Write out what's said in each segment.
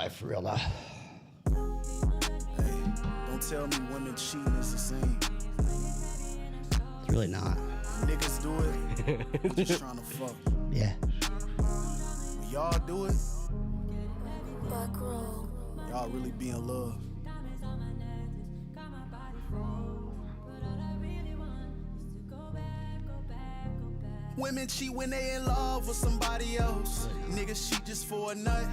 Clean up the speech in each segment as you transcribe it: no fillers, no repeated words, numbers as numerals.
life for real now. Hey, don't tell me women cheating is the same. It's really not. Niggas do it. I'm just trying to fuck. Yeah. When y'all do it, y'all really be in love. Women cheat when they in love with somebody else. Niggas cheat just for a nut,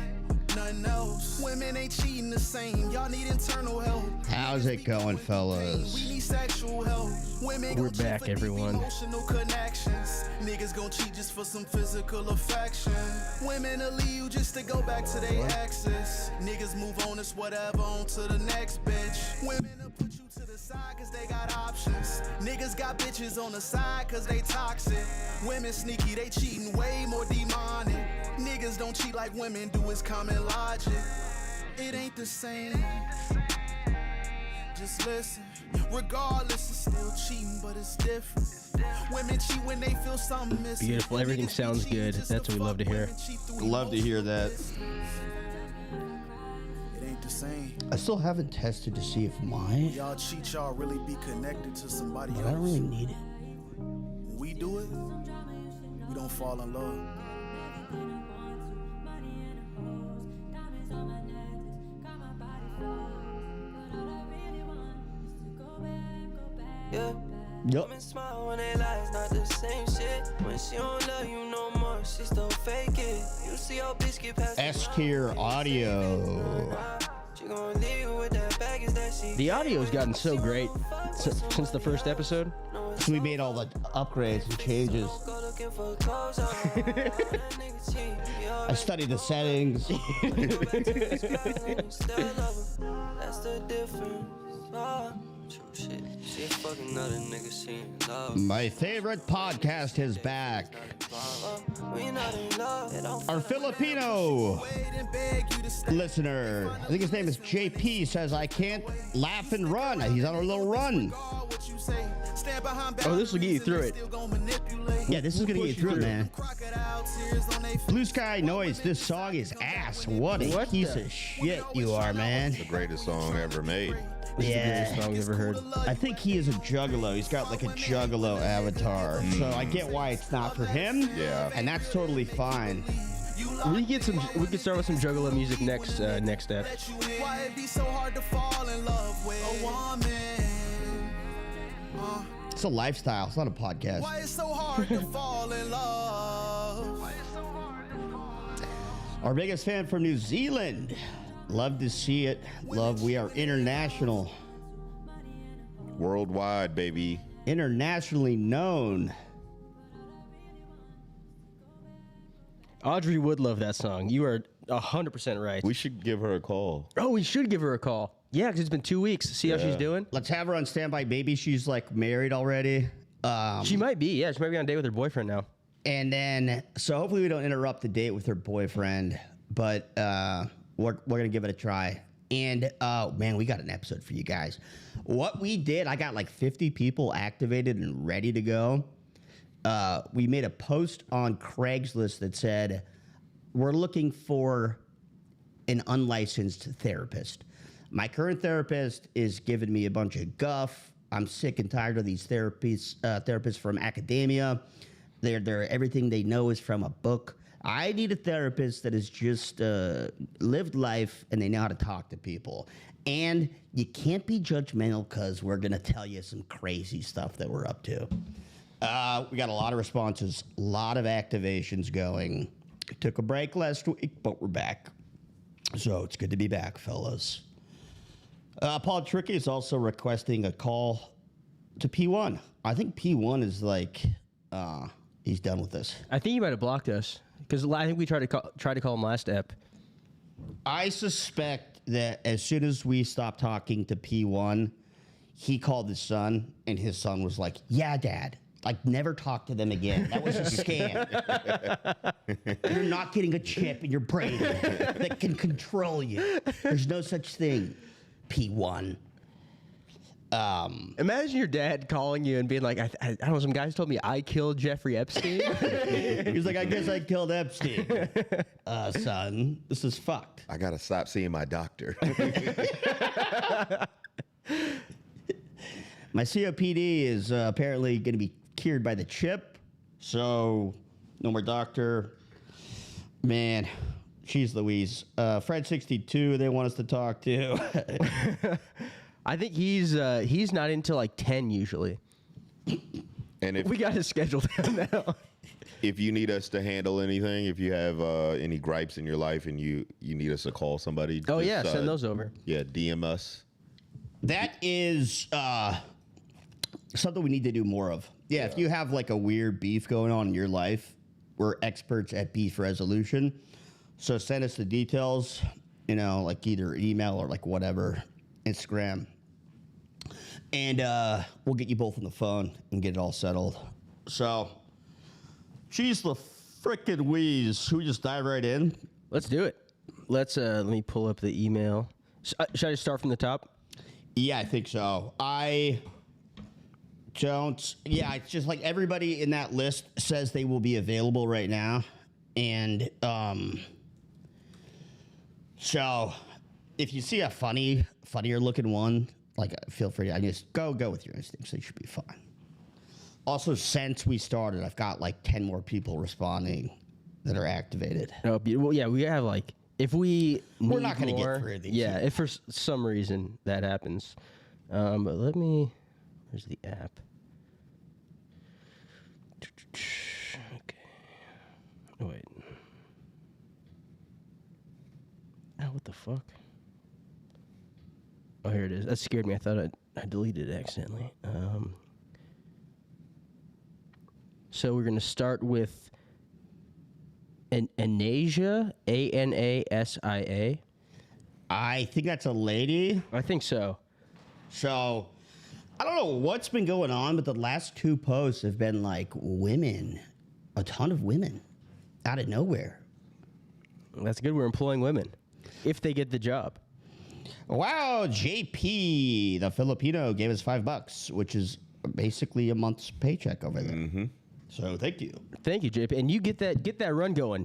nothing else. Women ain't cheating the same. Y'all need internal help. How's it going, fellas? We need sexual help. Women We're back, everyone. Emotional connections. Niggas gon' cheat just for some physical affection. Women will leave you just to go back to their exes. Niggas move on, it's whatever, on to the next bitch. Women will put you to the side cause they got options. Niggas got bitches on the side cause they toxic. Women sneaky, they cheating way more demonic. Niggas don't cheat like women do, it's common logic. It ain't the same. Just listen. Regardless, it's still cheating, but it's different. Women cheat when they feel something missing. Beautiful. Everything sounds good. That's what we love to hear. Love to hear that. It ain't the same. I still haven't tested to see if mine. Y'all cheat, y'all really be connected to somebody But else. I don't really need it. When we do it, we don't fall in love. Yeah. Yup. Women smile when they lie, it's not the same shit. When she don't love you no more, she still fake it. You see your bitch get past S tier audio. She gon' leave you with that baggage that she. The audio's gotten so great since the first episode. So we made all the upgrades and changes. Go looking for clothes on. I studied the settings. That's the difference. True shit. She fucking another nigga, she in love. My favorite podcast is back. We not in love. Our Filipino listener, I think his name is JP, says, I can't laugh and run. He's on a little run. Oh, this will get you through it. Yeah, this is going to get you through it, man. man. Blue Sky Noise, this song is ass. What a piece of shit you are, man. The greatest song ever made. Yeah. Song I've ever heard. I think he is a juggalo. He's got like a juggalo avatar. So I get why it's not for him. Yeah. And that's totally fine. We could start with some juggalo music next step. Why it be so hard to fall in love with a woman? It's a lifestyle. It's not a podcast. Why it's so hard to fall in love? Our biggest fan from New Zealand. Love to see it. Love, we are international. Worldwide, baby. Internationally known. Audrey would love that song. You are 100% right. We should give her a call. Oh, we should give her a call. Yeah, because it's been 2 weeks. See how she's doing? Let's have her on standby. Maybe she's like married already. She might be. Yeah, she might be on a date with her boyfriend now. And then, so hopefully we don't interrupt the date with her boyfriend. But we're going to give it a try. And, man, we got an episode for you guys. What we did, I got like 50 people activated and ready to go. We made a post on Craigslist that said, we're looking for an unlicensed therapist. My current therapist is giving me a bunch of guff. I'm sick and tired of these therapists from academia. They're everything they know is from a book. I need a therapist that has just lived life and they know how to talk to people. And you can't be judgmental because we're going to tell you some crazy stuff that we're up to. We got a lot of responses, a lot of activations going. We took a break last week, but we're back. So it's good to be back, fellas. Paul Tricky is also requesting a call to P1. I think P1 is like, he's done with this. I think he might have blocked us because I think we tried to call him last ep. I suspect that as soon as we stopped talking to P1, he called his son, and his son was like, yeah, Dad. Like, never talk to them again. That was a scam. You're not getting a chip in your brain that can control you. There's no such thing, P1. Imagine your dad calling you and being like, I don't know, some guys told me I killed Jeffrey Epstein. He's like, I guess I killed Epstein. Son, this is fucked. I gotta stop seeing my doctor. My COPD is apparently going to be cured by the chip. So, no more doctor. Man, jeez Louise. Fred62, they want us to talk to. I think he's not until like 10 usually. And if We got his schedule down now. if you need us to handle anything, if you have any gripes in your life and you need us to call somebody, Oh just, yeah, send those over. Yeah, DM us. That is something we need to do more of. Yeah, if you have like a weird beef going on in your life, we're experts at beef resolution. So send us the details, like either email or like whatever, Instagram. And we'll get you both on the phone and get it all settled. So, she's the frickin' wheeze. Should we just dive right in? Let's do it. Let me pull up the email. Should I just start from the top? Yeah, I think so. It's just like everybody in that list says they will be available right now. And so if you see a funnier looking one, like feel free to just go with your instincts. They should be fine. Also, since we started, I've got like 10 more people responding that are activated. No, well, yeah, we have like if we're not gonna get through these. Yeah, if for some reason that happens, but let me. Where's the app? Okay. Oh, wait. Oh, what the fuck? Oh, here it is. That scared me. I thought I deleted it accidentally. So we're going to start with Anasia, Anasia. I think that's a lady. I think so. So I don't know what's been going on, but the last two posts have been like women, a ton of women out of nowhere. That's good. We're employing women if they get the job. Wow, JP, the Filipino, gave us $5, which is basically a month's paycheck over there. Mm-hmm. So thank you. Thank you, JP. And you get that run going.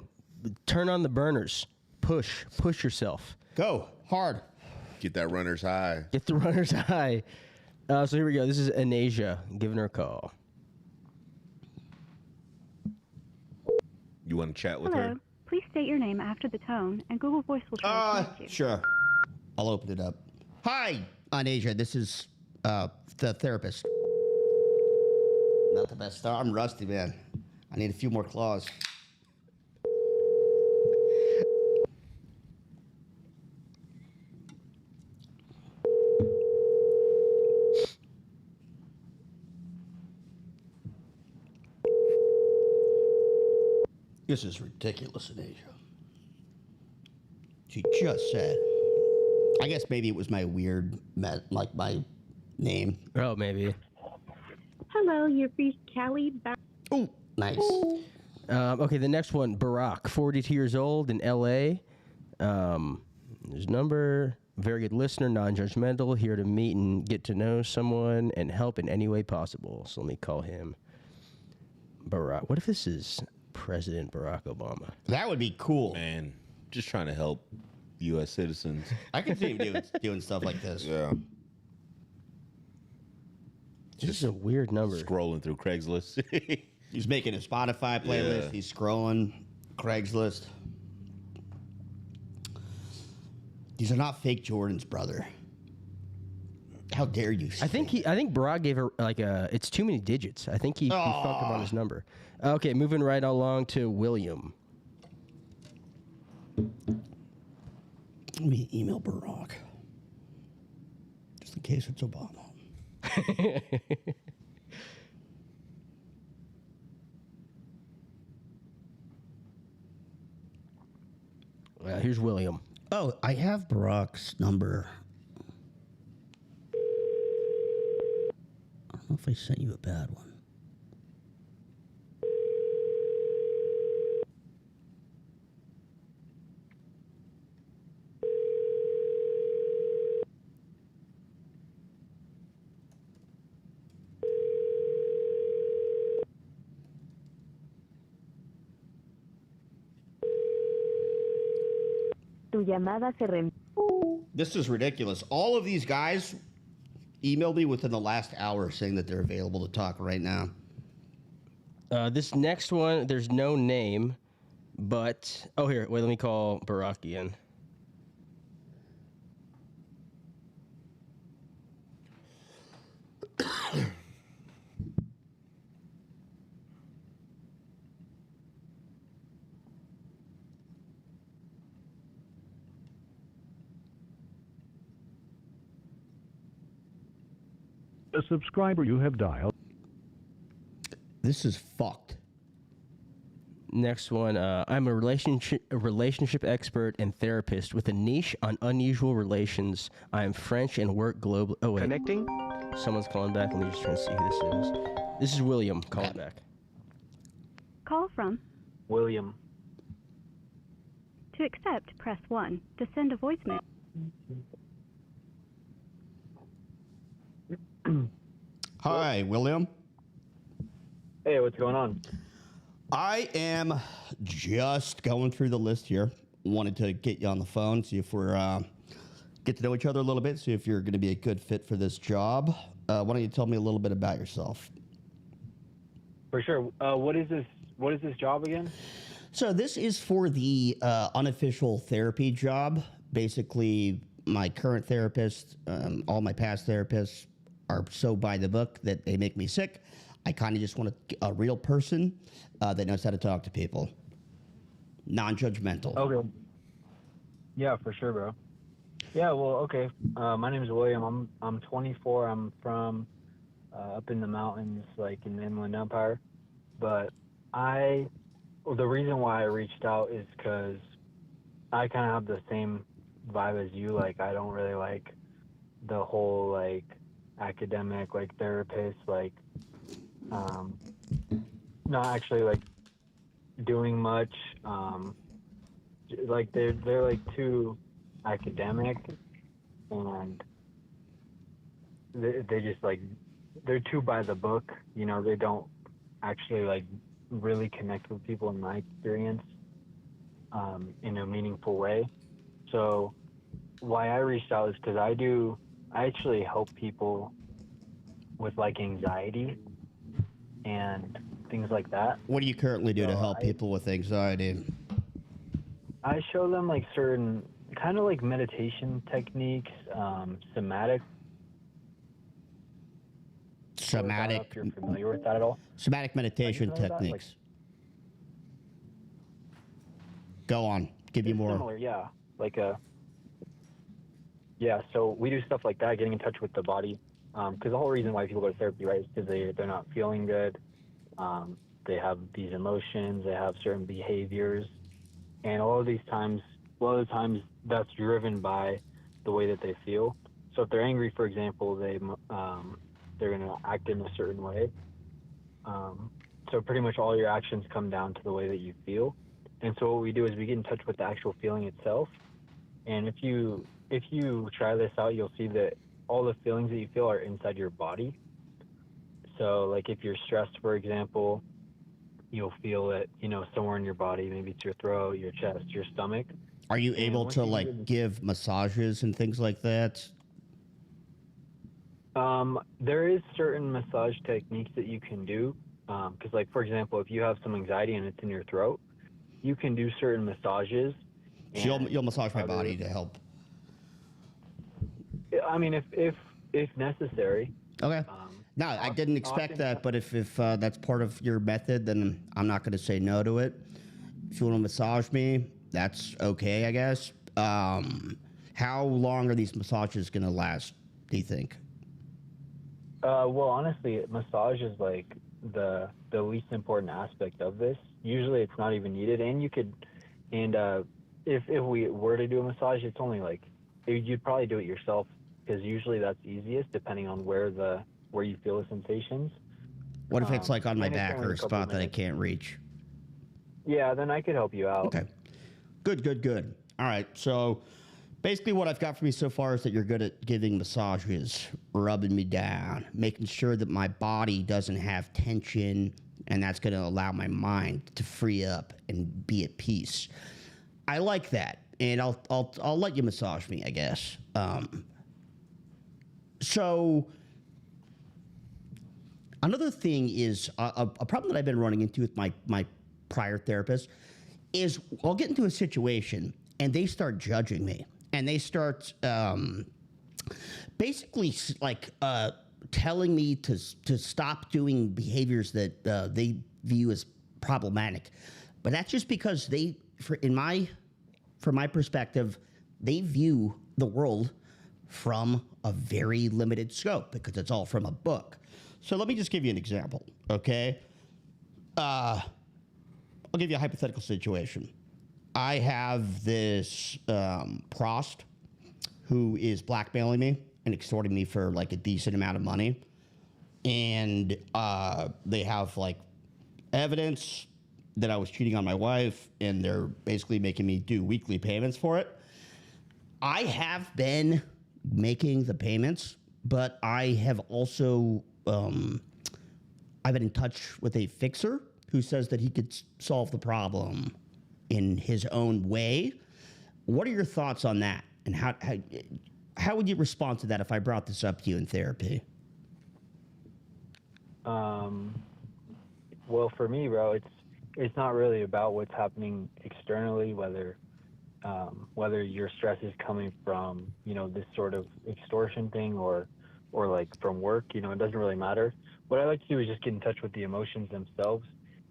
Turn on the burners. Push yourself. Go hard. Get that runner's high. Get the runner's high. So here we go. This is Anasia giving her a call. You want to chat with Hello. her? Please state your name after the tone, and Google Voice will try to connect you. Sure. I'll open it up. Hi, Anasia. This is the therapist. Not the best start. I'm rusty, man. I need a few more claws. This is ridiculous, Anasia. She just said. I guess maybe it was my weird, like my name. Oh, maybe. Hello, you've reached Callie back. Oh, nice. Okay, the next one, Barack, 42 years old in L.A. His number, very good listener, non-judgmental, here to meet and get to know someone and help in any way possible. So let me call him Barack. What if this is President Barack Obama? That would be cool. Man, just trying to help U.S. citizens. I can see him doing stuff like this. Yeah. This is a weird number. Scrolling through Craigslist. He's making a Spotify playlist. Yeah. He's scrolling Craigslist. These are not fake Jordans, brother. How dare you? I think Barack gave her like it's too many digits. I think he fucked up on his number. Okay, moving right along to William. Let me email Barack. Just in case it's Obama. Here's William. Oh, I have Barack's number. I don't know if I sent you a bad one. llamada se re... This is ridiculous. All of these guys emailed me within the last hour saying that they're available to talk right now. This next one, there's no name, but... Oh, here. Wait, let me call Barack again. The subscriber you have dialed. This is fucked. Next one, I'm a relationship expert and therapist with a niche on unusual relations. I am French and work globally. Oh, wait. Connecting? Someone's calling back. Let me just try and see who this is. This is William calling back. Call from. William. To accept, press 1. To send a voicemail. Hi, William. Hey, what's going on? I am just going through the list here. Wanted to get you on the phone, see if we're get to know each other a little bit, see if you're going to be a good fit for this job. Why don't you tell me a little bit about yourself? For sure. What is this? What is this job again? So this is for the unofficial therapy job. Basically, my current therapist, all my past therapists are so by the book that they make me sick. I kind of just want a real person that knows how to talk to people. Non-judgmental. Okay. Yeah, for sure, bro. Yeah, well, okay. My name is William. I'm 24. I'm from up in the mountains, like in the Inland Empire. But the reason why I reached out is because I kind of have the same vibe as you. Like, I don't really like the whole, like, academic, like, therapist, like, not actually, like, doing much. Like, they're like, too academic, and they just, like, they're too by the book. You know, they don't actually, like, really connect with people in my experience in a meaningful way. So why I reached out is because I actually help people with, like, anxiety and things like that. What do you currently do to help people with anxiety? I show them, like, certain kind of like meditation techniques, somatic. I don't know if you're familiar with that at all. Somatic meditation techniques. Like, go on. Give you more. Similar, yeah. Like yeah, so we do stuff like that, getting in touch with the body. Because the whole reason why people go to therapy, right, is because they're not feeling good. They have these emotions, they have certain behaviors. And a lot of the times that's driven by the way that they feel. So if they're angry, for example, they're going to act in a certain way. So pretty much all your actions come down to the way that you feel. And so what we do is we get in touch with the actual feeling itself. And if you try this out, you'll see that all the feelings that you feel are inside your body. So, like, if you're stressed, for example, you'll feel it, you know, somewhere in your body. Maybe it's your throat, your chest, your stomach. Are you able to, like, give massages and things like that? There is certain massage techniques that you can do. Because, like, for example, if you have some anxiety and it's in your throat, you can do certain massages. So you'll massage my body to help. I mean, if necessary. Okay. No, I didn't expect that, but if that's part of your method, then I'm not going to say no to it. If you want to massage me, that's okay, I guess. How long are these massages going to last, do you think? Well, honestly, massage is like the least important aspect of this. Usually it's not even needed, and if we were to do a massage, it's only like, you'd probably do it yourself, because usually that's easiest depending on where you feel the sensations. What if it's like on my back or a spot that I can't reach? Yeah, then I could help you out. Okay. Good. All right. So basically what I've got for you so far is that you're good at giving massages, rubbing me down, making sure that my body doesn't have tension, and that's going to allow my mind to free up and be at peace. I like that. and I'll let you massage me, I guess. So another thing is a problem that I've been running into with my prior therapist is I'll get into a situation and they start judging me, and they start basically like telling me to stop doing behaviors that they view as problematic. But that's just because from my perspective, they view the world from a very limited scope because it's all from a book. So let me just give you an example, okay? I'll give you a hypothetical situation. I have this prost who is blackmailing me and extorting me for like a decent amount of money. And they have like evidence that I was cheating on my wife, and they're basically making me do weekly payments for it. I have been making the payments, but I have also I've been in touch with a fixer who says that he could solve the problem in his own way. What are your thoughts on that? And how would you respond to that if I brought this up to you in therapy? Well, for me, bro, it's not really about what's happening externally, whether your stress is coming from, this sort of extortion thing or like from work. It doesn't really matter. What I like to do is just get in touch with the emotions themselves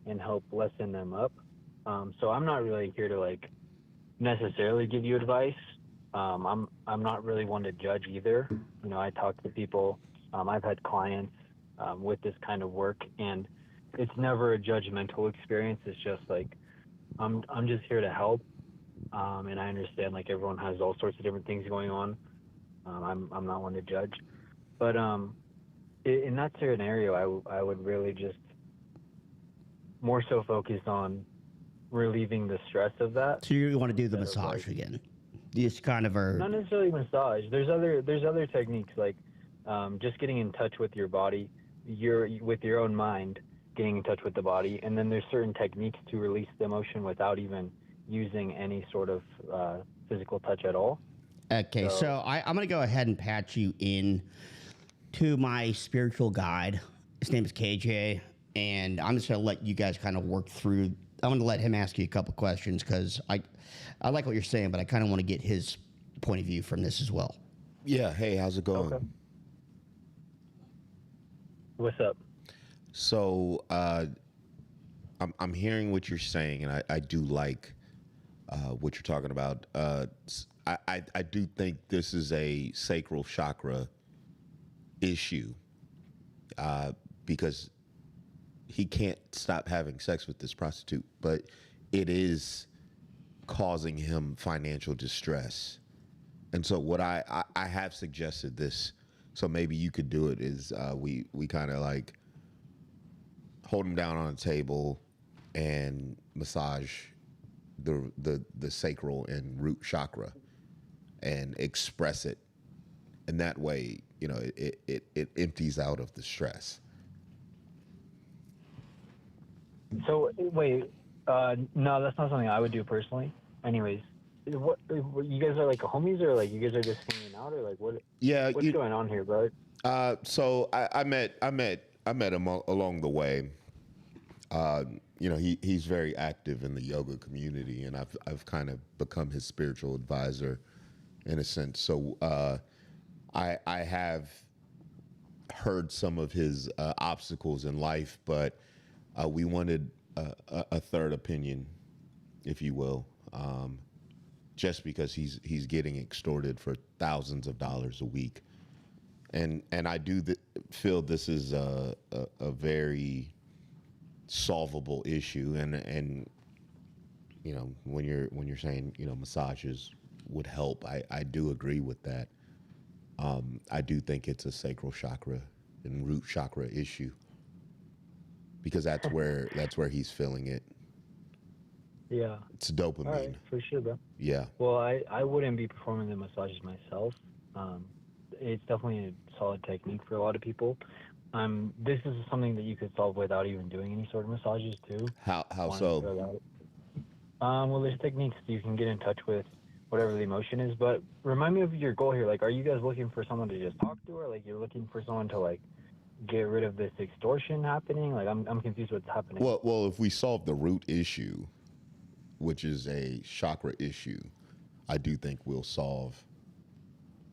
and help lessen them up. So I'm not really here to like necessarily give you advice. I'm not really one to judge either. I talk to people. I've had clients with this kind of work, and it's never a judgmental experience. It's just like I'm just here to help, and I understand like everyone has all sorts of different things going on. I'm not one to judge, but in that scenario, I would really just more so focus on relieving the stress of that. So you want to do the massage again? Just kind of not necessarily massage. There's other techniques like just getting in touch with your body, with your own mind, getting in touch with the body, and then there's certain techniques to release the emotion without even using any sort of physical touch at all. Okay, so I'm going to go ahead and patch you in to my spiritual guide. His name is KJ, and I'm just going to let you guys kind of work through. I'm going to let him ask you a couple questions because I like what you're saying, but I kind of want to get his point of view from this as well. Yeah. Hey, how's it going? Okay. What's up? So I'm hearing what you're saying, and I do like what you're talking about. I do think this is a sacral chakra issue because he can't stop having sex with this prostitute, but it is causing him financial distress. And so what I have suggested this, so maybe you could do it, is we kind of like hold him down on a table and massage the sacral and root chakra and express it. And that way, it empties out of the stress. So wait, no, that's not something I would do personally. Anyways, what you guys are like homies, or like you guys are just hanging out, or like what? Yeah, what's going on here, bro? So I met him along the way. He's very active in the yoga community, and I've kind of become his spiritual advisor in a sense. So I have heard some of his obstacles in life, but we wanted a third opinion, if you will, just because he's getting extorted for thousands of dollars a week, and I do feel this is a very solvable issue, and when you're saying massages would help, I do agree with that. I do think it's a sacral chakra and root chakra issue because that's where he's feeling it. Yeah, it's dopamine. All right, for sure, bro. Yeah. Well, I wouldn't be performing the massages myself. It's definitely a solid technique for a lot of people. This is something that you could solve without even doing any sort of massages too. How so? Well, there's techniques you can get in touch with whatever the emotion is. But remind me of your goal here. Like, are you guys looking for someone to just talk to, or like you're looking for someone to like get rid of this extortion happening? Like, I'm confused what's happening. Well, if we solve the root issue, which is a chakra issue, I do think we'll solve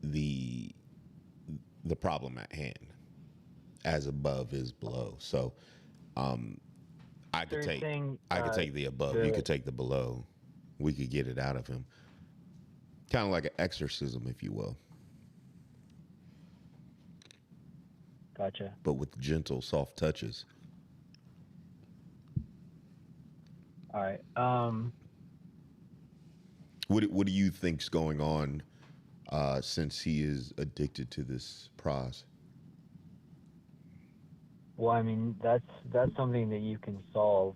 the problem at hand. As above is below. So, I could take the above. You could take the below. We could get it out of him. Kind of like an exorcism, if you will. Gotcha. But with gentle, soft touches. All right. What do you think's going on since he is addicted to this pros? Well, I mean, that's something that you can solve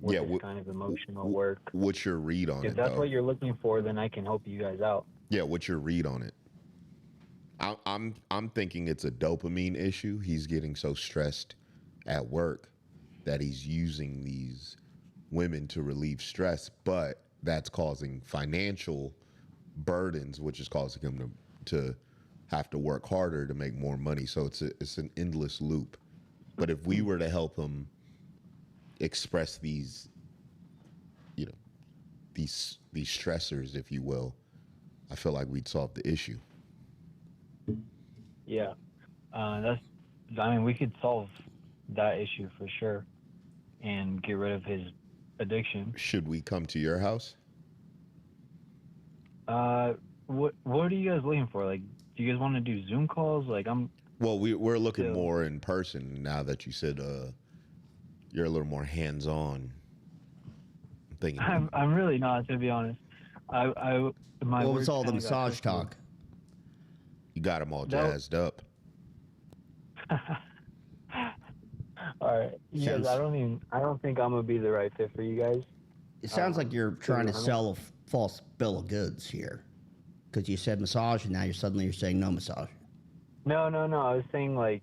with this kind of emotional work. What's your read on it? If that's what you're looking for, then I can help you guys out. Yeah, what's your read on it? I'm thinking it's a dopamine issue. He's getting so stressed at work that he's using these women to relieve stress, but that's causing financial burdens, which is causing him to have to work harder to make more money. So it's an endless loop. But if we were to help him express these, these stressors, if you will, I feel like we'd solve the issue. Yeah, we could solve that issue for sure, and get rid of his addiction. Should we come to your house? What are you guys looking for? Like, do you guys want to do Zoom calls? Like, Well, we're looking more in person now that you said you're a little more hands-on. I'm thinking. I'm really not, to be honest. What was all the massage talk? You got him all jazzed up. All right, you guys, I don't think I'm gonna be the right fit for you guys. It sounds like you're trying to sell a false bill of goods here, because you said massage and now you're saying no massage. No. I was saying, like,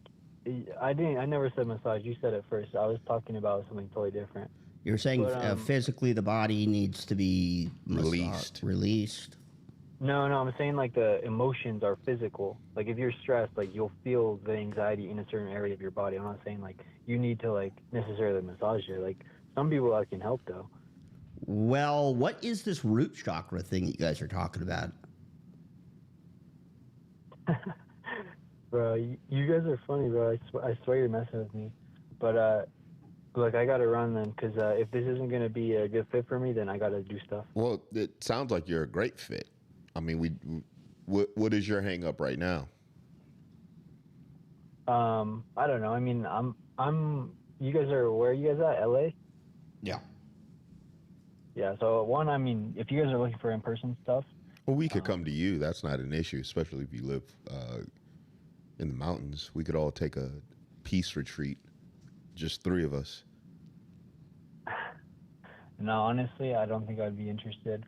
I never said massage. You said it first. I was talking about something totally different. You're saying physically the body needs to be released. No, I'm saying like the emotions are physical. Like if you're stressed, like you'll feel the anxiety in a certain area of your body. I'm not saying like you need to like necessarily massage it. Like some people I can help though. Well, what is this root chakra thing you guys are talking about? Bro, you guys are funny, bro. I swear you're messing with me. But look, I gotta run then, because if this isn't gonna be a good fit for me, then I gotta do stuff. Well, it sounds like you're a great fit. I mean, what is your hang up right now? I don't know. I mean, you guys are, where are you guys at? LA? Yeah. Yeah. So one, I mean, if you guys are looking for in-person stuff. Well, we could come to you. That's not an issue, especially if you live in the mountains. We could all take a peace retreat, just 3 of us. No, honestly, I don't think I'd be interested.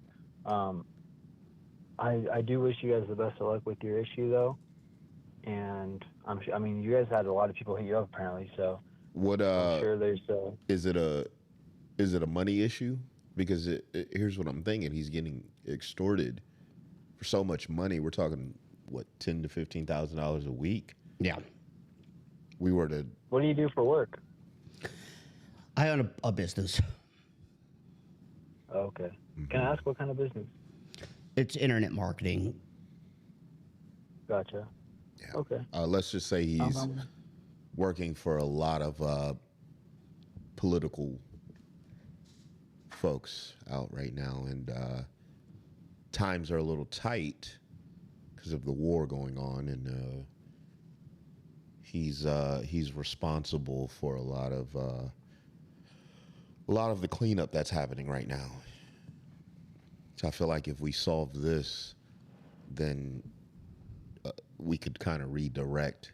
I do wish you guys the best of luck with your issue, though. And I mean, you guys had a lot of people hit you up apparently, so I'm sure there's. Is it a money issue? Because here's what I'm thinking: he's getting extorted for so much money. We're talking what, $10,000 to $15,000 a week. Yeah. We were to. What do you do for work? I own a business. Okay. Can I ask what kind of business? It's internet marketing. Gotcha. Yeah. Okay. Let's just say he's working for a lot of political folks out right now, and times are a little tight because of the war going on, and he's responsible for a lot of the cleanup that's happening right now. So I feel like if we solve this, then we could kind of redirect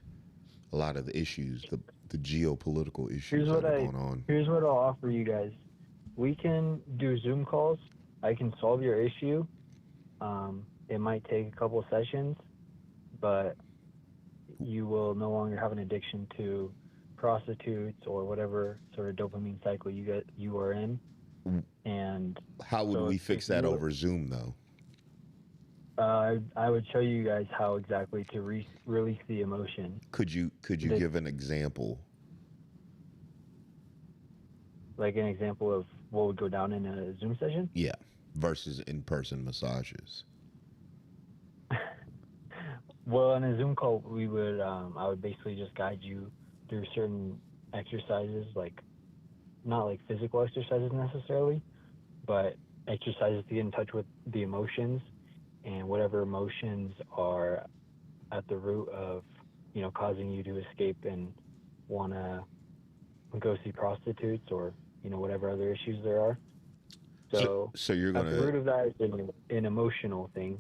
a lot of the issues, the geopolitical issues that are going on. Here's what I'll offer you guys. We can do Zoom calls. I can solve your issue. It might take a couple sessions, but you will no longer have an addiction to prostitutes or whatever sort of dopamine cycle you are in. And how would we fix that over Zoom, though? I would show you guys how exactly to release the emotion. Could you give an example? Like an example of what would go down in a Zoom session? Yeah, versus in-person massages. Well, in a Zoom call, I would basically just guide you through certain exercises, like not like physical exercises necessarily, but exercises to get in touch with the emotions and whatever emotions are at the root of, causing you to escape and want to go see prostitutes or, whatever other issues there are. So you're at the root of that is an emotional thing.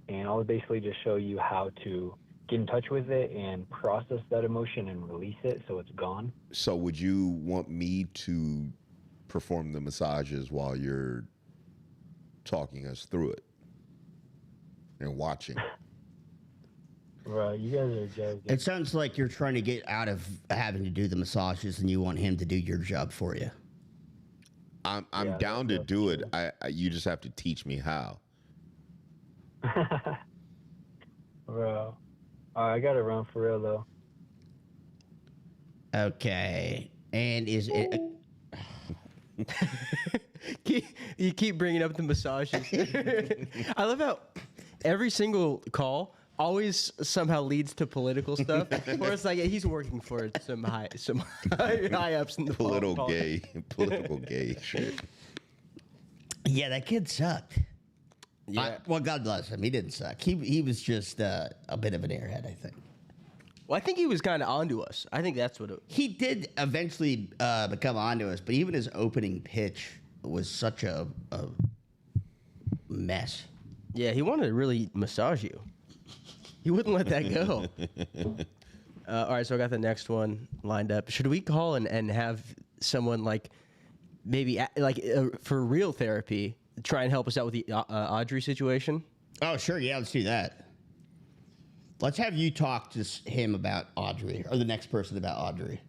And I'll basically just show you how to get in touch with it and process that emotion and release it so it's gone. So would you want me to perform the massages while you're talking us through it and watching? Bro, you guys are joking. It sounds like you're trying to get out of having to do the massages and you want him to do your job for you. I'm down to do it. You just have to teach me how. Bro. I gotta run for real though. Okay. And is it... You keep bringing up the massages. I love how every single call always somehow leads to political stuff. Or it's like he's working for some high ups in the Political gay shit. Yeah, that kid sucked. Yeah. Well, God bless him. He didn't suck. He was just a bit of an airhead, I think. Well, I think he was kind of onto us. I think that's what He did eventually become onto us, but even his opening pitch was such a mess. Yeah, he wanted to really massage you. He wouldn't let that go. All right, so I got the next one lined up. Should we call and have someone maybe for real therapy try and help us out with the Audrey situation? Oh, sure. Yeah, let's do that. Let's have you talk to him about Audrey, or the next person about Audrey.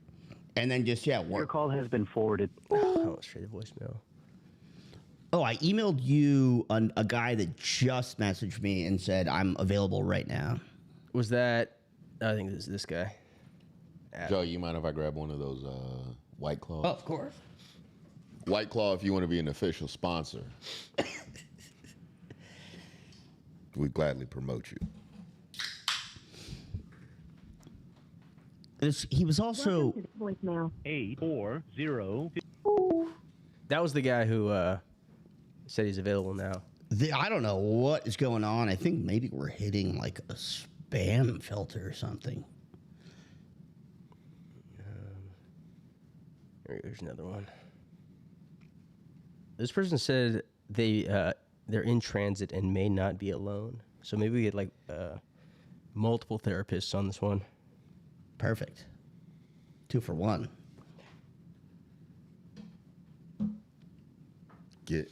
And then just, Your work. call has been forwarded. Oh, straight to voicemail. Oh, I emailed you a guy that just messaged me and said, I'm available right now. Was that... I think this guy. Joe, you mind if I grab one of those White Claws? Oh, of course. White Claw, if you want to be an official sponsor, we gladly promote you. He was also... Voicemail. 840. That was the guy who said he's available now. I don't know what is going on. I think maybe we're hitting like a spam filter or something. Here's another one. This person said they're in transit and may not be alone. So maybe we get multiple therapists on this one. Perfect. 2 for 1. Get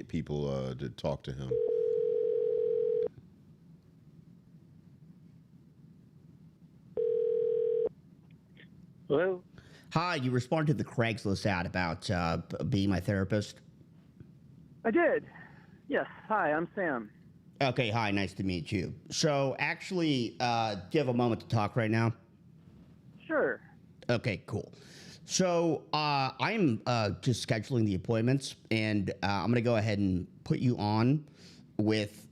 people to talk to him. Hello? Hi, you responded to the Craigslist ad about being my therapist. I did. Yes. Hi, I'm Sam. Okay, hi, nice to meet you. So, actually, do you have a moment to talk right now? Sure. Okay, cool. So, I'm just scheduling the appointments, and I'm going to go ahead and put you on with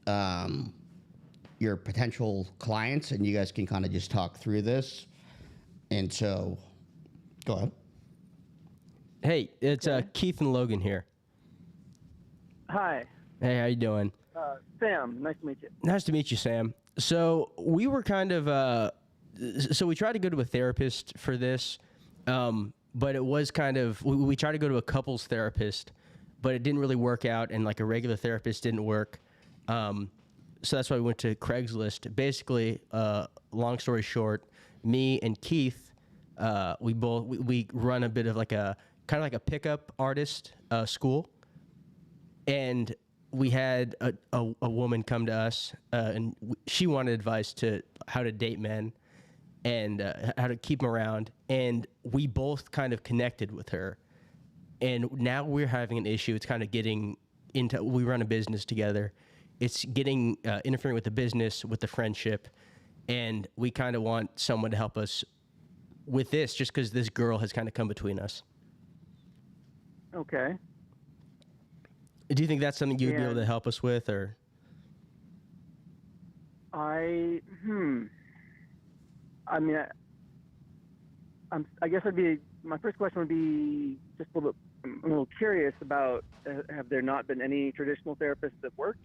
your potential clients, and you guys can kind of just talk through this. And so, go ahead. Hey, it's Keith and Logan here. Hi. Hey, how you doing? Sam, nice to meet you. Nice to meet you, Sam. So we were kind of, so we tried to go to a therapist for this, but it was kind of, we tried to go to a couples therapist, but it didn't really work out, and like a regular therapist didn't work. So that's why we went to Craigslist. Basically, long story short, me and Keith, we run a bit of like a, kind of like a pickup artist school. And we had a woman come to us, and she wanted advice to how to date men and how to keep them around. And we both kind of connected with her. And now we're having an issue. It's kind of getting into, we run a business together, it's getting interfering with the business, with the friendship, and we kind of want someone to help us with this, just because this girl has kind of come between us. Okay. Do you think that's something you'd be able And- to help us with, or? I mean, I guess my first question would be just a little curious about, have there not been any traditional therapists that worked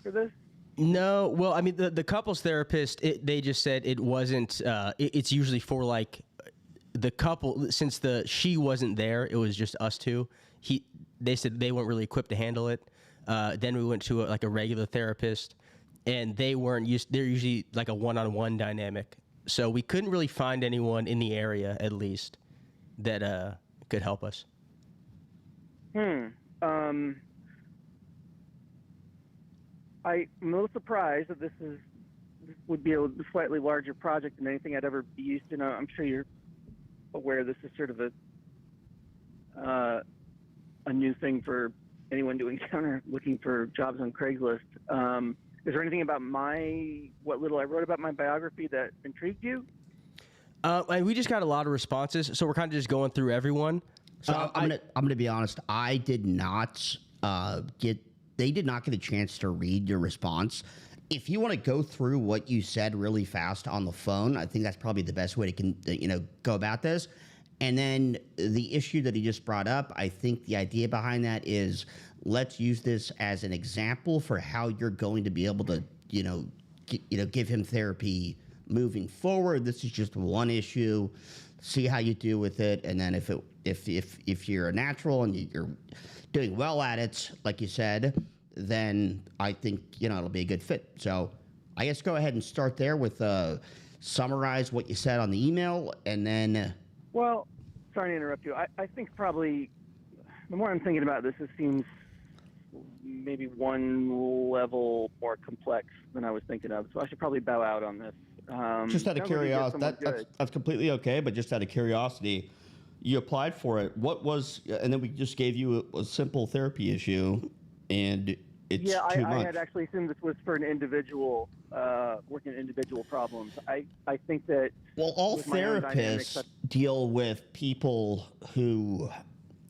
for this? No, well, I mean, the couples therapist, they just said it wasn't. It's usually for like the couple, since she wasn't there. It was just us two. They said they weren't really equipped to handle it. Then we went to a regular therapist, and they weren't used. They're usually like a one-on-one dynamic. So we couldn't really find anyone in the area, at least, that could help us. I'm a little surprised that this would be a slightly larger project than anything I'd ever be used to. Now, I'm sure you're aware this is sort of a new thing for anyone doing looking for jobs on Craigslist. Is there anything about what little I wrote about my biography that intrigued you? And we just got a lot of responses, so we're kind of just going through everyone. So I'm gonna be honest. I did not They did not get a chance to read your response. If you want to go through what you said really fast on the phone, I think that's probably the best way to go about this. And then the issue that he just brought up, I think the idea behind that is, let's use this as an example for how you're going to be able to, give him therapy moving forward. This is just one issue. See how you do with it, and then if you're a natural and you're doing well at it, like you said, then I think it'll be a good fit. So I guess go ahead and start there with summarize what you said on the email, and then. Well, sorry to interrupt you. I think probably the more I'm thinking about this, it seems maybe one level more complex than I was thinking of. So I should probably bow out on this. Just out of curiosity, that's completely okay. But just out of curiosity, you applied for it. What was, and then we just gave you a simple therapy issue, and it's too much. I had actually assumed this was for an individual, working individual problems. I think that. Well, all therapists deal with people who,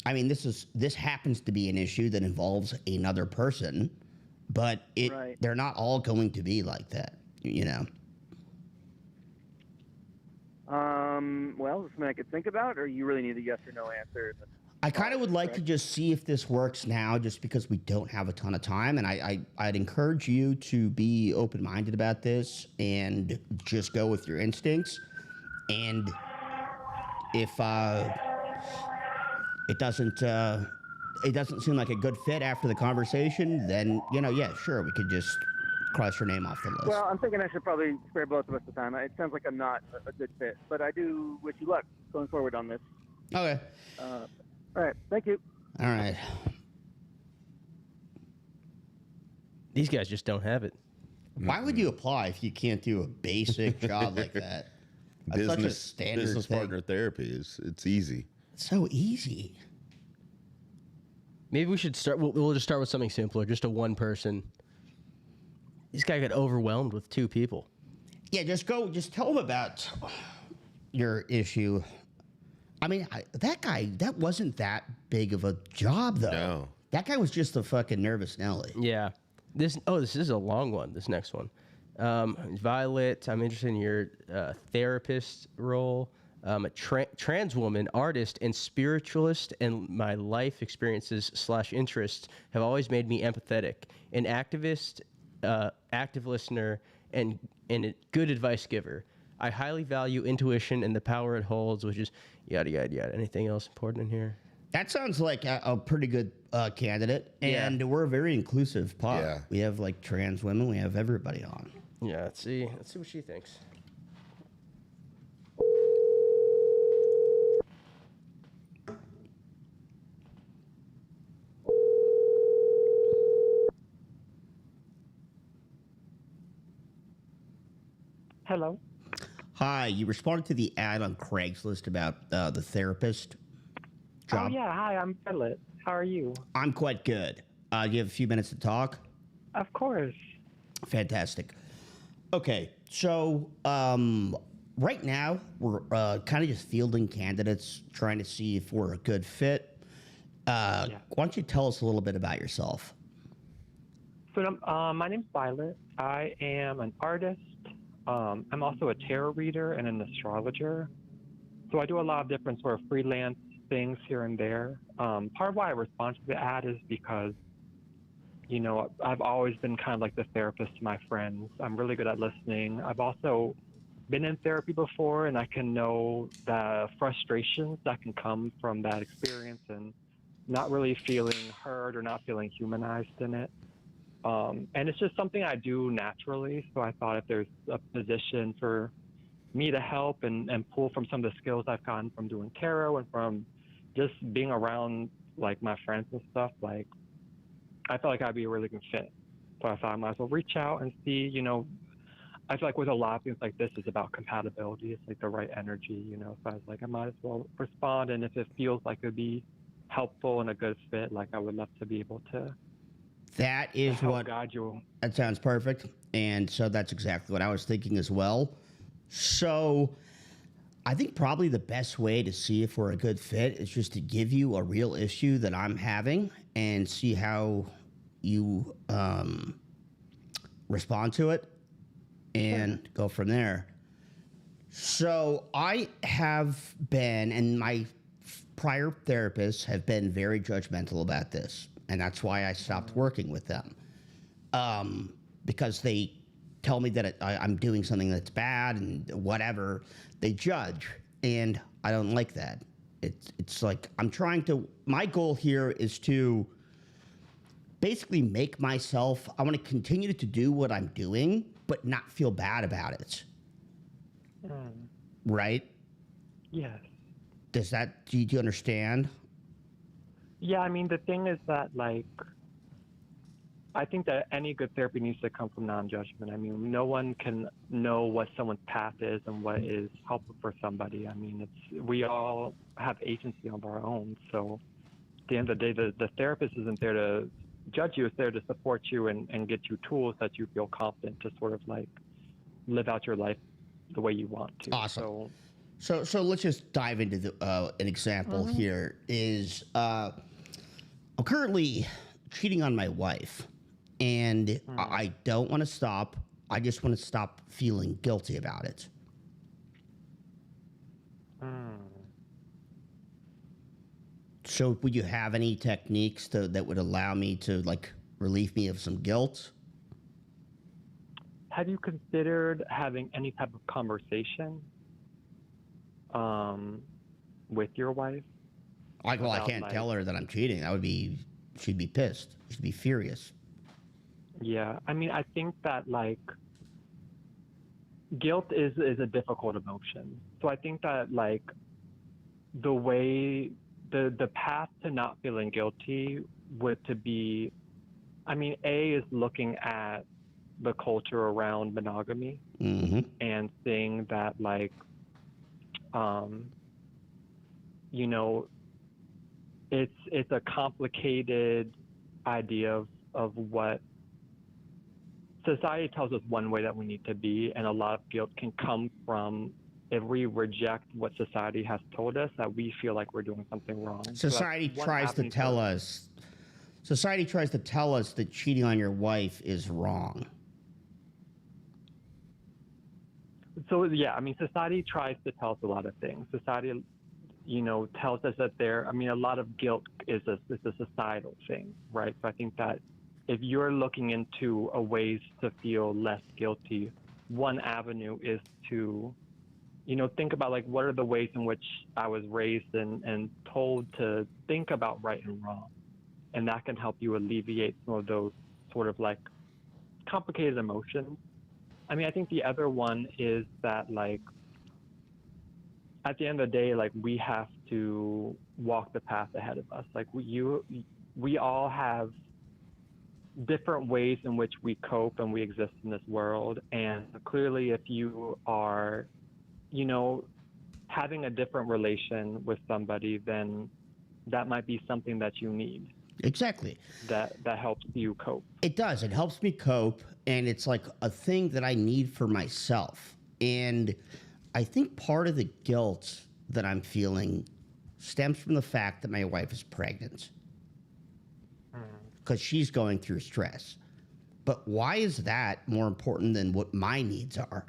I mean, this happens to be an issue that involves another person, but they're not all going to be like that, Well, is this something I could think about, or you really need a yes or no answer? I kind of would like to just see if this works now, just because we don't have a ton of time, and I'd encourage you to be open-minded about this and just go with your instincts. And if it doesn't seem like a good fit after the conversation, then yeah, sure, we could just cross your name off the list. Well, I'm thinking I should probably spare both of us the time. It sounds like I'm not a good fit, but I do wish you luck going forward on this. Okay. All right. Thank you. All right. These guys just don't have it. Why would you apply if you can't do a basic job like that? That's such a standard business thing. partner therapy it's easy. It's so easy. Maybe we should start. We'll just start with something simpler, just a one person. This guy got overwhelmed with two people. Yeah, just tell him about your issue. I mean, that wasn't that big of a job, though. No. That guy was just a fucking nervous Nelly. Yeah. This is a long one, this next one. Violet, I'm interested in your therapist role. A trans woman, artist, and spiritualist, and my life experiences / interests have always made me empathetic. An activist, active listener, and a good advice giver. I highly value intuition and the power it holds, which is yada, yada, yada. Anything else important in here? That sounds like a pretty good candidate, and we're a very inclusive pod. Yeah. We have like trans women, we have everybody on. Yeah, let's see what she thinks. Hello. Hi, you responded to the ad on Craigslist about the therapist job. Oh yeah, hi, I'm Violet. How are you? I'm quite good. Do you have a few minutes to talk? Of course. Fantastic. Okay, so right now we're kind of just fielding candidates, trying to see if we're a good fit. Why don't you tell us a little bit about yourself? So my name's Violet. I am an artist. I'm also a tarot reader and an astrologer. So I do a lot of different sort of freelance things here and there. Part of why I respond to the ad is because, you know, I've always been kind of like the therapist to my friends. I'm really good at listening. I've also been in therapy before, and I can know the frustrations that can come from that experience and not really feeling heard or not feeling humanized in it. And it's just something I do naturally. So I thought if there's a position for me to help and pull from some of the skills I've gotten from doing tarot and from just being around like my friends and stuff, like I felt like I'd be a really good fit. So I thought I might as well reach out and see, you know, I feel like with a lot of things like this, it's about compatibility. It's like the right energy, you know. So I was like, I might as well respond. And if it feels like it'd be helpful and a good fit, like I would love to be able to. That is what. Guide you. That sounds perfect. And so that's exactly what I was thinking as well. So I think probably the best way to see if we're a good fit is just to give you a real issue that I'm having and see how you respond to it and go from there. So I have been, and my prior therapists have been very judgmental about this. And that's why I stopped working with them. Because they tell me that I'm doing something that's bad and whatever. They judge, and I don't like that. It's like I'm trying to. My goal here is to basically make myself. I want to continue to do what I'm doing, but not feel bad about it. Right? Yes. Does that? Do you understand? Yeah, I mean, the thing is that, like, I think that any good therapy needs to come from non-judgment. I mean, no one can know what someone's path is and what is helpful for somebody. I mean, we all have agency of our own. So at the end of the day, the therapist isn't there to judge you. It's there to support you and get you tools that you feel confident to sort of, like, live out your life the way you want to. Awesome. So let's just dive into an example here. Is I'm currently cheating on my wife, and I don't want to stop. I just want to stop feeling guilty about it. So would you have any techniques that would allow me to, like, relieve me of some guilt? Have you considered having any type of conversation with your wife? Like, well, I can't tell her that I'm cheating. She'd be pissed. She'd be furious. Yeah, I mean, I think that, like, guilt is a difficult emotion. So I think that, like, the way, the path to not feeling guilty would to be, I mean, A is looking at the culture around monogamy and seeing that, like, you know, it's a complicated idea of what society tells us one way that we need to be, and a lot of guilt can come from if we reject what society has told us, that we feel like we're doing something wrong. Society tries to tell us that cheating on your wife is wrong. So yeah, I mean, society tries to tell us a lot of things. Society, you know, tells us that a lot of guilt is a societal thing, right? So I think that if you're looking into ways to feel less guilty, one avenue is to, you know, think about, like, what are the ways in which I was raised and told to think about right and wrong. And that can help you alleviate some of those sort of, like, complicated emotions. I mean, I think the other one is that, like, at the end of the day, like, we have to walk the path ahead of us. Like, we all have different ways in which we cope and we exist in this world. And clearly, if you are, you know, having a different relation with somebody, then that might be something that you need. Exactly. that helps you cope. It does. It helps me cope, and it's like a thing that I need for myself. And I think part of the guilt that I'm feeling stems from the fact that my wife is pregnant because she's going through stress. But why is that more important than what my needs are?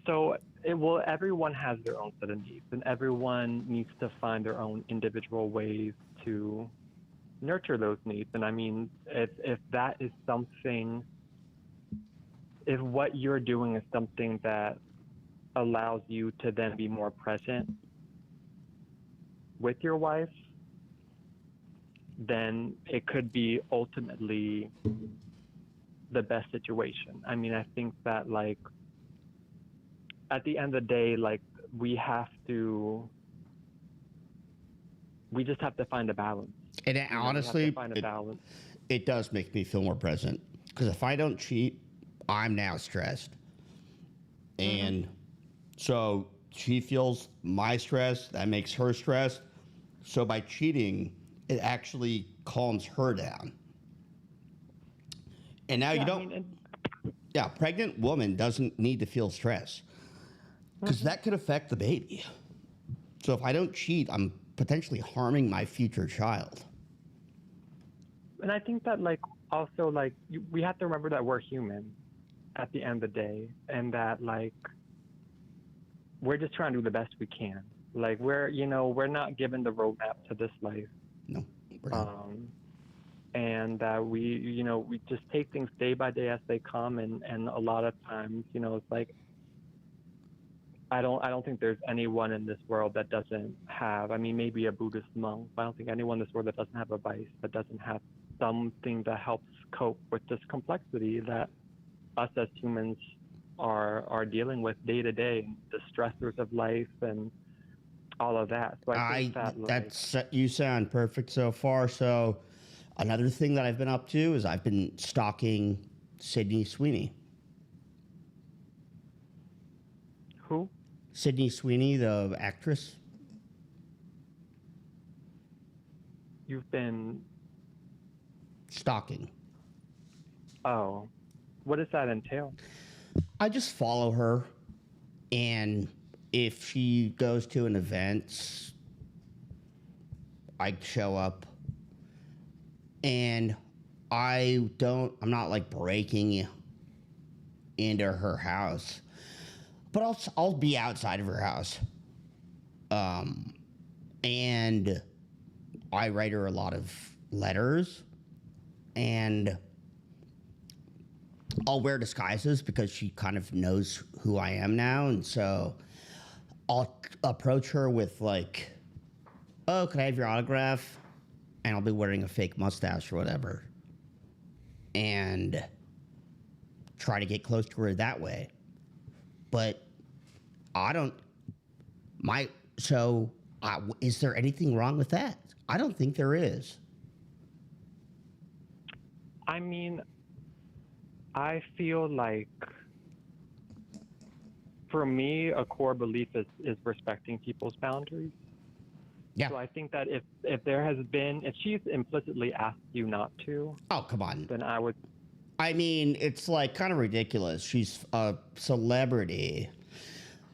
So, everyone has their own set of needs, and everyone needs to find their own individual ways to nurture those needs. And I mean, if that is something, if what you're doing is something that allows you to then be more present with your wife, then it could be ultimately the best situation. I mean, I think that, like, at the end of the day, like, we just have to find a balance. And it, honestly, find a balance. It does make me feel more present. Because if I don't cheat, I'm now stressed. And so she feels my stress. That makes her stressed. So by cheating, it actually calms her down. And now pregnant woman doesn't need to feel stress. Because that could affect the baby. So if I don't cheat, I'm potentially harming my future child. And I think that, like, also, like, we have to remember that we're human at the end of the day, and that, like, we're just trying to do the best we can. Like, we're not given the roadmap to this life. No. And that we just take things day by day as they come, and a lot of times, it's like, I don't think there's anyone in this world that doesn't have, I mean, maybe a Buddhist monk, but I don't think anyone in this world that doesn't have a vice, that doesn't have something that helps cope with this complexity that us as humans are dealing with day to day, the stressors of life and all of that. So I think you sound perfect so far. So another thing that I've been up to is I've been stalking Sydney Sweeney. Who? Sydney Sweeney, the actress. You've been stalking. Oh, what does that entail? I just follow her, and if she goes to an event, I show up, and I'm not like breaking into her house, but I'll be outside of her house. And I write her a lot of letters, and I'll wear disguises because she kind of knows who I am now. And so I'll approach her with like, oh, can I have your autograph? And I'll be wearing a fake mustache or whatever. And try to get close to her that way. But is there anything wrong with that? I don't think there is. I mean, I feel like, for me, a core belief is respecting people's boundaries. Yeah. So I think that if she's implicitly asked you not to. Oh, come on. Then I would. I mean, it's like kind of ridiculous. She's a celebrity.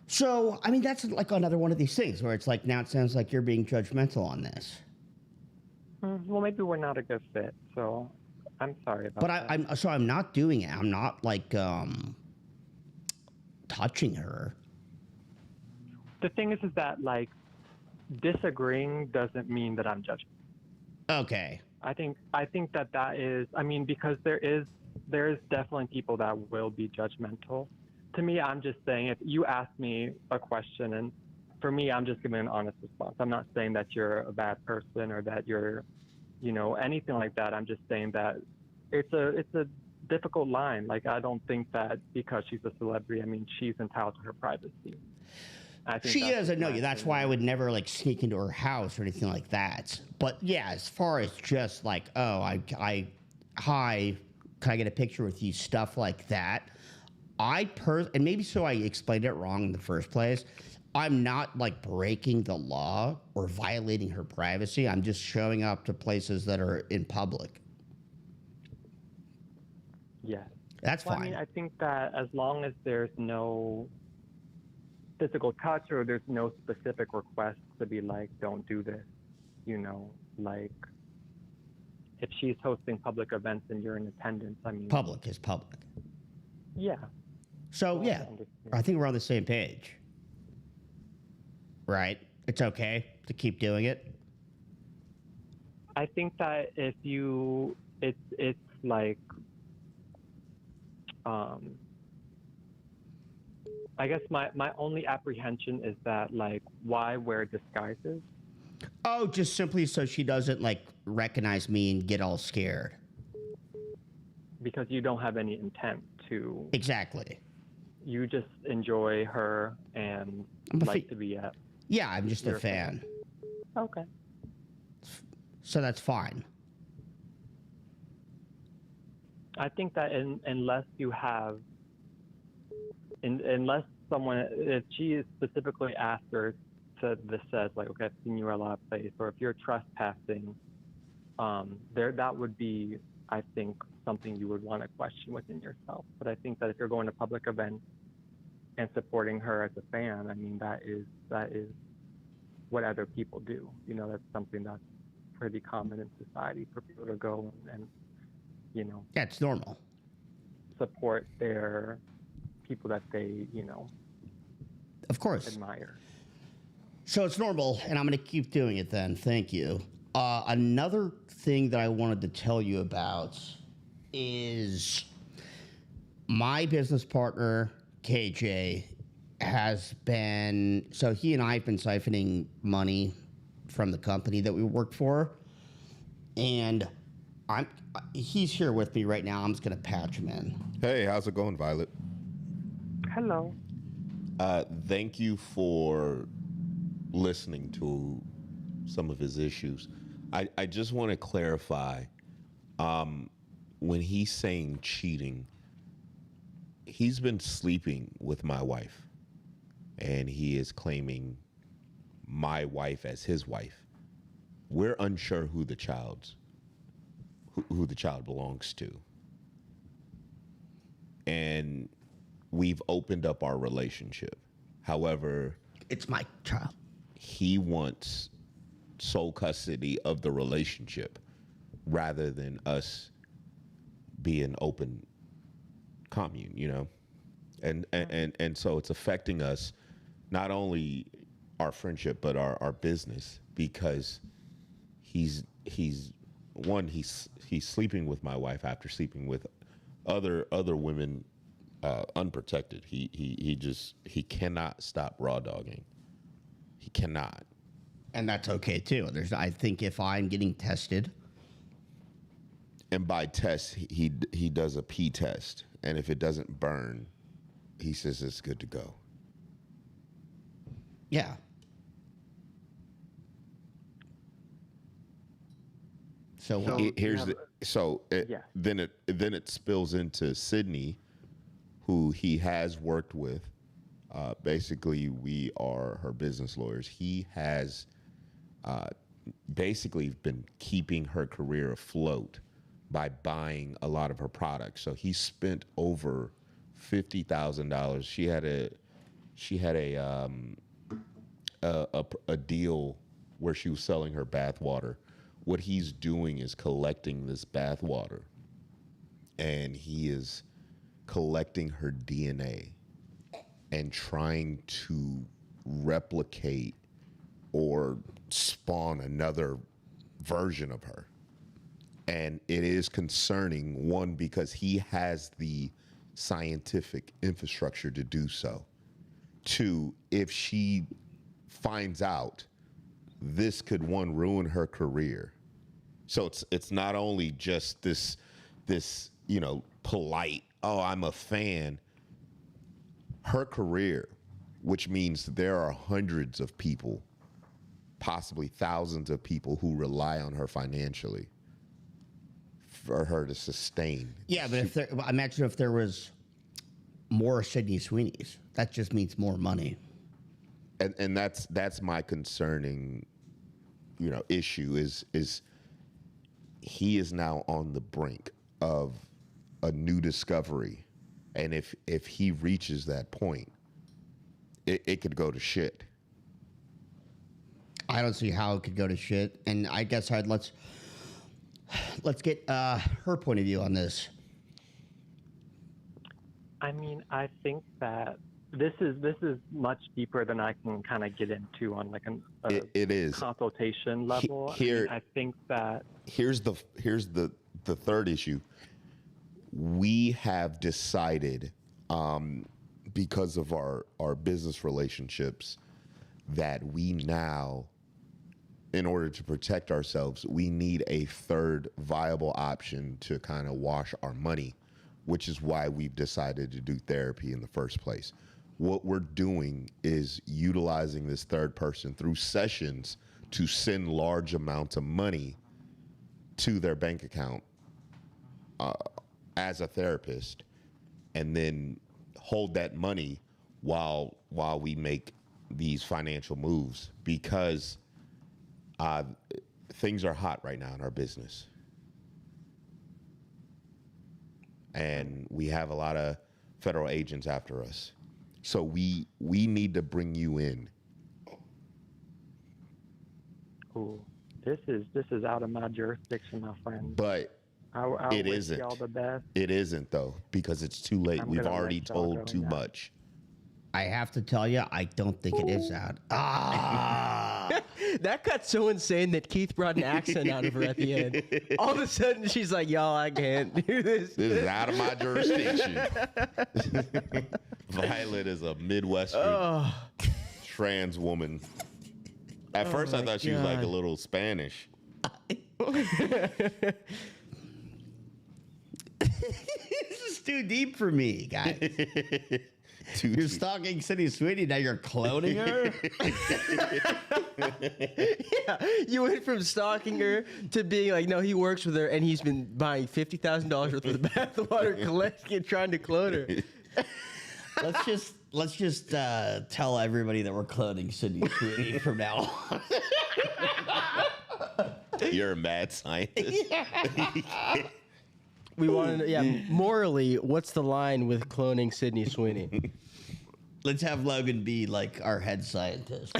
So, I mean, that's like another one of these things where it's like, now it sounds like you're being judgmental on this. Well, maybe we're not a good fit, so I'm sorry about that. But I'm not doing it. I'm not like touching her. The thing is that, like, disagreeing doesn't mean that I'm judging. Okay. I think that is, I mean, because there is definitely people that will be judgmental. To me, I'm just saying, if you ask me a question, and for me, I'm just giving an honest response. I'm not saying that you're a bad person or that you're, anything like that. I'm just saying that it's a difficult line. Like, I don't think that because she's a celebrity, I mean, she's entitled to her privacy. I think she doesn't know you. That's why I would never like sneak into her house or anything like that. But yeah, as far as just like, oh, hi, can I get a picture with you? Stuff like that. And maybe so I explained it wrong in the first place. I'm not like breaking the law or violating her privacy. I'm just showing up to places that are in public. Yes. That's Well, fine. I mean, I think that as long as there's no physical touch or there's no specific request to be like, don't do this, you know, like if she's hosting public events and you're in attendance, I mean, Public is public. yeah. So, Well, I yeah, understand. I think we're on the same page. Right? It's okay to keep doing it. I think that if you, it's like, I guess my only apprehension is that, like, why wear disguises? Oh, just simply so she doesn't like recognize me and get all scared. Because you don't have any intent to. Exactly. You just enjoy her and like to be at. Yeah, I'm just a You're a fan. Okay. So that's fine. I think that unless you have, unless someone, if she is specifically asked or this says like, okay, I've seen you a lot of places, or if you're trespassing, that would be, I think, something you would want to question within yourself. But I think that if you're going to public events and supporting her as a fan, I mean, that is what other people do. You know, that's something that's pretty common in society for people to go and you know. Yeah, it's normal. Support their people that they, you know, of course, admire. So it's normal, and I'm going to keep doing it then. Thank you. Another thing that I wanted to tell you about is my business partner, KJ, has been, so he and I have been siphoning money from the company that we work for, and he's here with me right now. I'm just going to patch him in. Hey, how's it going, Violet? Hello. Thank you for listening to some of his issues. I just want to clarify, when he's saying cheating, he's been sleeping with my wife, and he is claiming my wife as his wife. We're unsure who the child belongs to. And we've opened up our relationship. However, it's my child. He wants sole custody of the relationship rather than us be an open commune, you know? And so it's affecting us, not only our friendship, but our business, because he's sleeping with my wife after sleeping with other women unprotected. He cannot stop raw dogging. He cannot. And that's okay too. I think if I'm getting tested, and by test he does a pee test, and if it doesn't burn, he says it's good to go. Yeah. Then it spills into Sydney, who he has worked with. Basically, we are her business lawyers. He has basically been keeping her career afloat by buying a lot of her products. So he spent over $50,000. She had a deal where she was selling her bath water. What he's doing is collecting this bath water, and he is collecting her DNA and trying to replicate or spawn another version of her. And it is concerning, one, because he has the scientific infrastructure to do so. Two, if she finds out, this could, one, ruin her career. So it's not only just this polite, oh, I'm a fan. Her career, which means there are hundreds of people, possibly thousands of people who rely on her financially for her to sustain. Yeah, but imagine if there was more Sydney Sweeneys. That just means more money. and that's my concerning, issue is he is now on the brink of a new discovery, and if he reaches that point, it could go to shit. I don't see how it could go to shit, and I guess let's get her point of view on this. I mean, I think that this is much deeper than I can kind of get into on like it is consultation level. Here, I think that here's the third issue. We have decided, because of our business relationships, that we now, in order to protect ourselves, we need a third viable option to kind of wash our money, which is why we've decided to do therapy in the first place. What we're doing is utilizing this third person through sessions to send large amounts of money to their bank account as a therapist, and then hold that money while we make these financial moves, because things are hot right now in our business. And we have a lot of federal agents after us. So we need to bring you in. ooh, this is out of my jurisdiction, my friend. But I it wish isn't. y'all the best. It isn't, though, because it's too late. I'm We've gonna already let y'all go told too now. much. I have to tell you, I don't think it is out. That got so insane that Keith brought an accent out of her at the end. All of a sudden, she's like, y'all, I can't do this. This is out of my jurisdiction. Violet is a Midwestern trans woman. At first, I thought she was like a little Spanish. This is too deep for me, guys. You're stalking Sydney Sweeney, now you're cloning her? Yeah, you went from stalking her to being like, no, he works with her, and he's been buying $50,000 worth of bathwater, collecting and trying to clone her. Let's just tell everybody that we're cloning Sydney Sweeney from now on. You're a mad scientist. We want to know, morally, what's the line with cloning Sydney Sweeney? Let's have Logan be like our head scientist.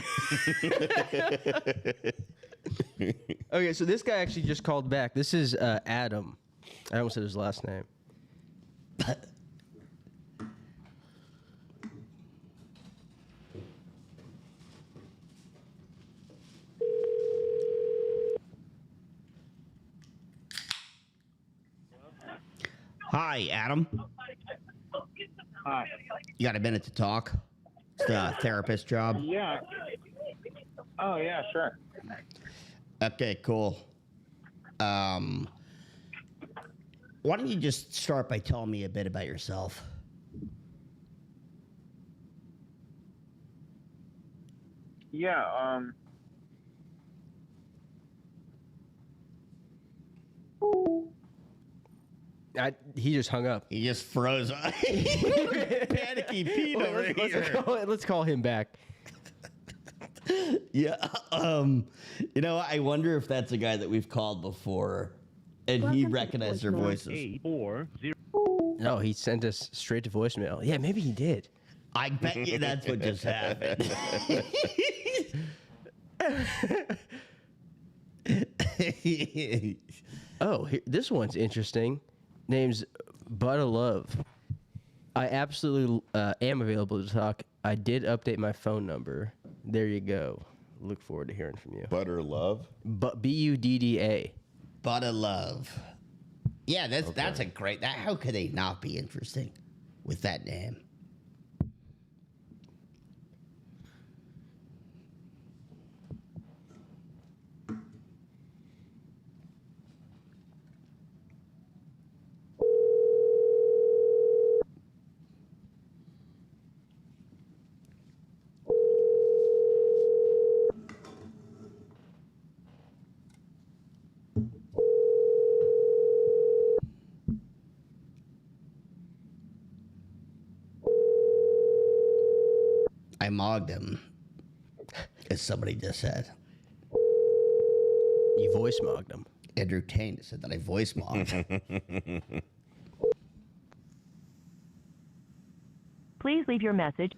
Okay, so this guy actually just called back. This is Adam. I almost said his last name. Hi, Adam. Hi. You got a minute to talk? It's the therapist job. Yeah. Oh, yeah, sure. Okay, cool. Why don't you just start by telling me a bit about yourself? Yeah, He just hung up. He just froze. Panicky Pete over here. Let's call him back. Yeah. I wonder if that's a guy that we've called before, and he recognized their voices. 840. No, he sent us straight to voicemail. Yeah, maybe he did. I bet you that's what just happened. Oh, this one's interesting. Name's Bud of Love. I absolutely am available to talk. I did update my phone number. There you go. Look forward to hearing from you. Butter love? Budda. Bud of Love. Yeah, that's a great. How could they not be interesting with that name? I mogged him. as somebody just said. You voice mogged him. Andrew Tain said that I voice mogged. Please leave your message.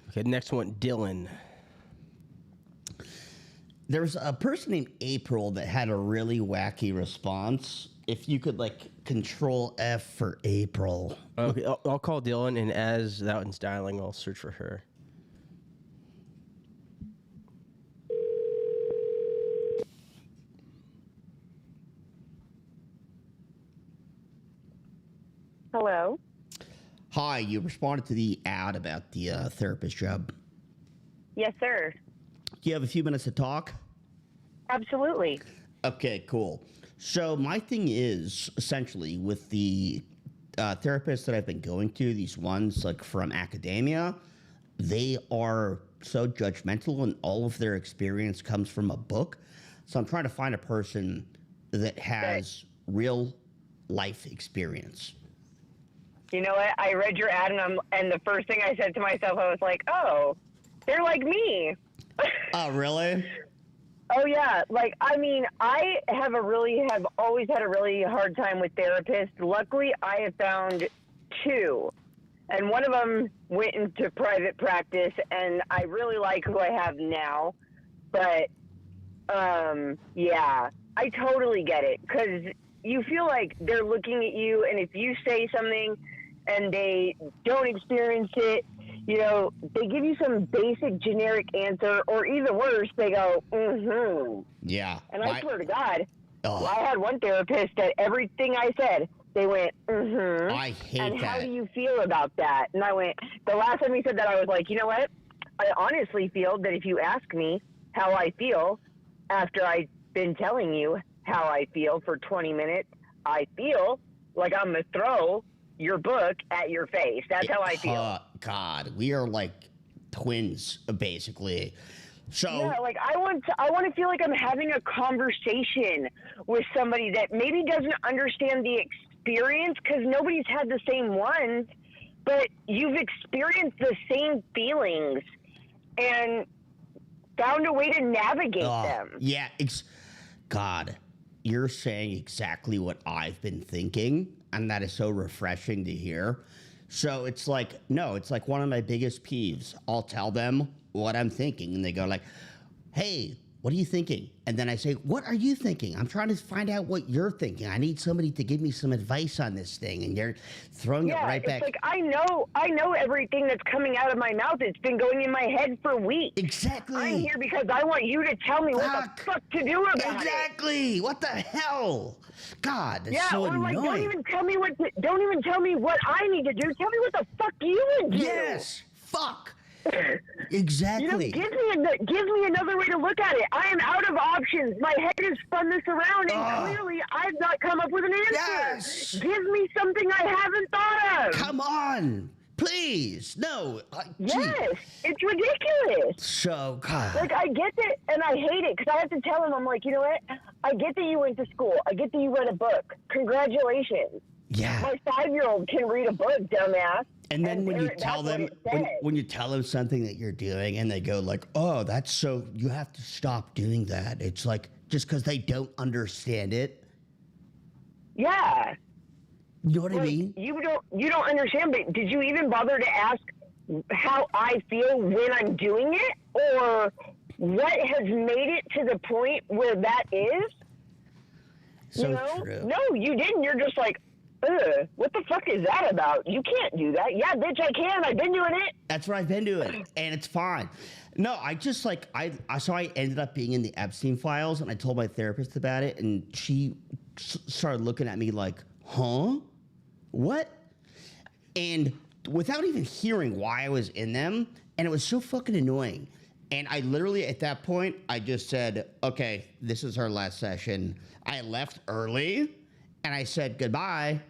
Okay, next one, Dylan. There's a person named April that had a really wacky response. If you could, like, Control F for April. Okay, I'll call Dylan, and as that one's dialing, I'll search for her. Hello? Hi, you responded to the ad about the therapist job. Yes, sir. Do you have a few minutes to talk? Absolutely. Okay, cool. So my thing is, essentially, with the therapists that I've been going to, these ones like from academia, they are so judgmental and all of their experience comes from a book. So I'm trying to find a person that has real life experience. You know what? I read your ad, and the first thing I said to myself, I was like, oh, they're like me. Oh, really? Oh, yeah. Like, I mean, I have always had a really hard time with therapists. Luckily, I have found two, and one of them went into private practice, and I really like who I have now. But, yeah, I totally get it, because you feel like they're looking at you, and if you say something and they don't experience it, you know, they give you some basic generic answer, or even worse, they go, mm-hmm. Yeah. And I swear to God, I had one therapist that everything I said, they went, mm-hmm. I hate and that. how do you feel about that? And I went, the last time he said that, I was like, you know what? I honestly feel that if you ask me how I feel after I've been telling you how I feel for 20 minutes, I feel like I'm going to throw your book at your face. That's how I feel. God, we are like twins, basically. So yeah, like I want to feel like I'm having a conversation with somebody that maybe doesn't understand the experience, because nobody's had the same ones, but you've experienced the same feelings and found a way to navigate them. Yeah, God, you're saying exactly what I've been thinking, and that is so refreshing to hear. So it's like, no, it's like one of my biggest peeves. I'll tell them what I'm thinking, and they go like, hey, what are you thinking? And then I say, what are you thinking? I'm trying to find out what you're thinking. I need somebody to give me some advice on this thing, and you're throwing it right back. It's like, I know everything that's coming out of my mouth. It's been going in my head for weeks. Exactly. I'm here because I want you to tell me what the fuck to do about it. Exactly. What the hell? God, that's so or like, annoying. don't even tell me what I need to do. Tell me what the fuck you would do. Yes. Fuck. Exactly. You know, give me another way to look at it. I am out of options. My head has spun this around, and clearly I've not come up with an answer. Yes. Give me something I haven't thought of. Come on. Please. No. Yes. It's ridiculous. So, God. Like, I get it, and I hate it, because I have to tell him, I'm like, you know what? I get that you went to school. I get that you read a book. Congratulations. Yeah. My 5-year-old can read a book, dumbass. And then when you tell them, when you tell them something that you're doing, and they go like, oh, that's so, you have to stop doing that. It's like, just because they don't understand it. Yeah. You know what I mean? You don't understand, but did you even bother to ask how I feel when I'm doing it, or what has made it to the point where that is? So you know? true. No, you didn't. You're just like, what the fuck is that about? You can't do that. Yeah, bitch, I can. I've been doing it. That's what I've been doing, and it's fine. No, I just like, so I ended up being in the Epstein files, and I told my therapist about it, and she started looking at me like, huh? What? And without even hearing why I was in them, and it was so fucking annoying. And I literally, at that point, I just said, okay, this is our last session. I left early, and I said goodbye.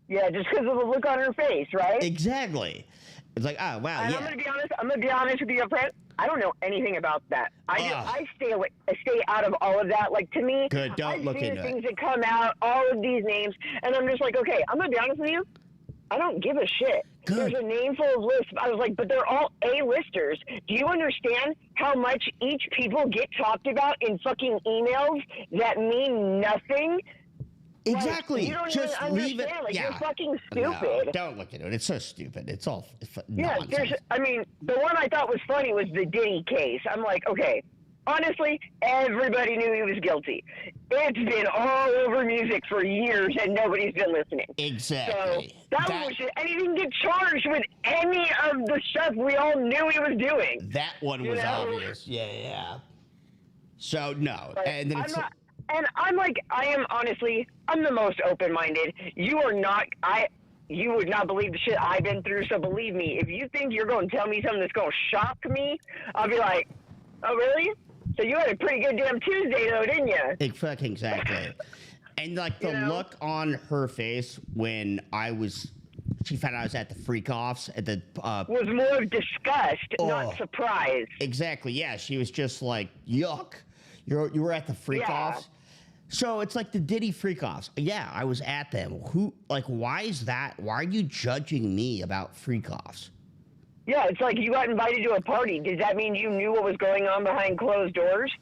Yeah, just because of the look on her face, right? Exactly. It's like, oh, wow, and yeah. I'm gonna be honest with you, friend. I don't know anything about that. I stay away. I stay out of all of that. Like, to me, Good, don't I've look seen into things it. that come out, all of these names, and I'm just like, okay, I'm gonna be honest with you. I don't give a shit. Good. There's a name full of lists. I was like, but they're all A-listers. Do you understand how much each people get talked about in fucking emails that mean nothing? Exactly. Like, you don't Just even leave it. understand. Like, Yeah. you're fucking No, stupid. don't look at it. It's so stupid. It's all Yeah, nonsense. I mean, the one I thought was funny was the Diddy case. I'm like, okay, honestly, everybody knew he was guilty. It's been all over music for years, and nobody's been listening. Exactly. So that was shit. And he didn't get charged with any of the stuff we all knew he was doing. That one was obvious. Yeah. So, no. But And then I'm like, I'm the most open-minded. You would not believe the shit I've been through, so believe me, if you think you're going to tell me something that's going to shock me, I'll be like, oh, really? So you had a pretty good damn Tuesday, though, didn't you? Exactly. And, like, the look on her face when she found out I was at the freak-offs at the... was more of disgust, not surprise. Exactly, yeah. She was just like, yuck. You were at the freak-offs? So it's like the Diddy freak-offs. Yeah, I was at them. Why is that? Why are you judging me about freak-offs? Yeah, it's like you got invited to a party. Does that mean you knew what was going on behind closed doors?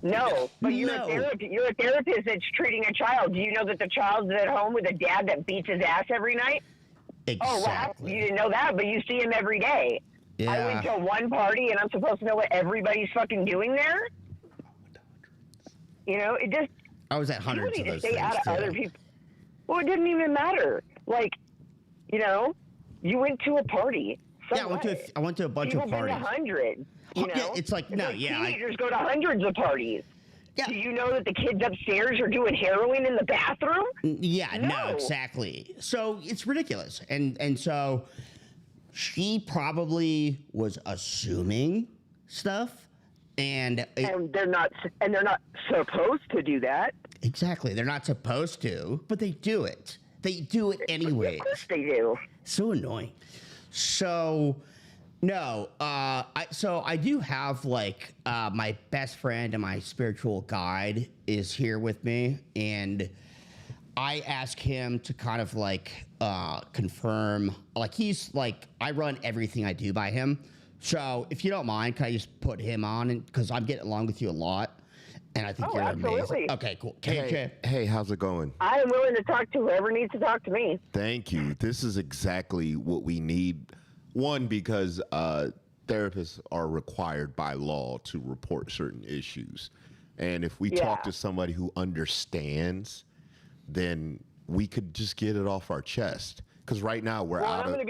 No, but you're a therapist that's treating a child. Do you know that the child's at home with a dad that beats his ass every night? Exactly. Oh, wow. You didn't know that, but you see him every day. Yeah. I went to one party, and I'm supposed to know what everybody's fucking doing there? You know, it just... I was at hundreds of those stay things, out of too. other people. Well, it didn't even matter. Like, you know, you went to a party. So yeah, I went to a bunch of parties. People been to hundreds. You know? Yeah, it's like, teenagers go to hundreds of parties. Yeah. Do you know that the kids upstairs are doing heroin in the bathroom? Yeah, no, exactly. So it's ridiculous. And so she probably was assuming stuff, and they're not supposed to do that. Exactly. They're not supposed to, but they do it. They do it anyway. Of course they do. So annoying. So, no, I do have my best friend and my spiritual guide is here with me, and I ask him to kind of confirm, he's I run everything I do by him. So if you don't mind, can I just put him on? Because I'm getting along with you a lot, and I think you're amazing. Okay, cool. Hey, how's it going? I am willing to talk to whoever needs to talk to me. Thank you. This is exactly what we need. One, because therapists are required by law to report certain issues. And if we talk to somebody who understands, then we could just get it off our chest. Because right now we're out of... I'm going to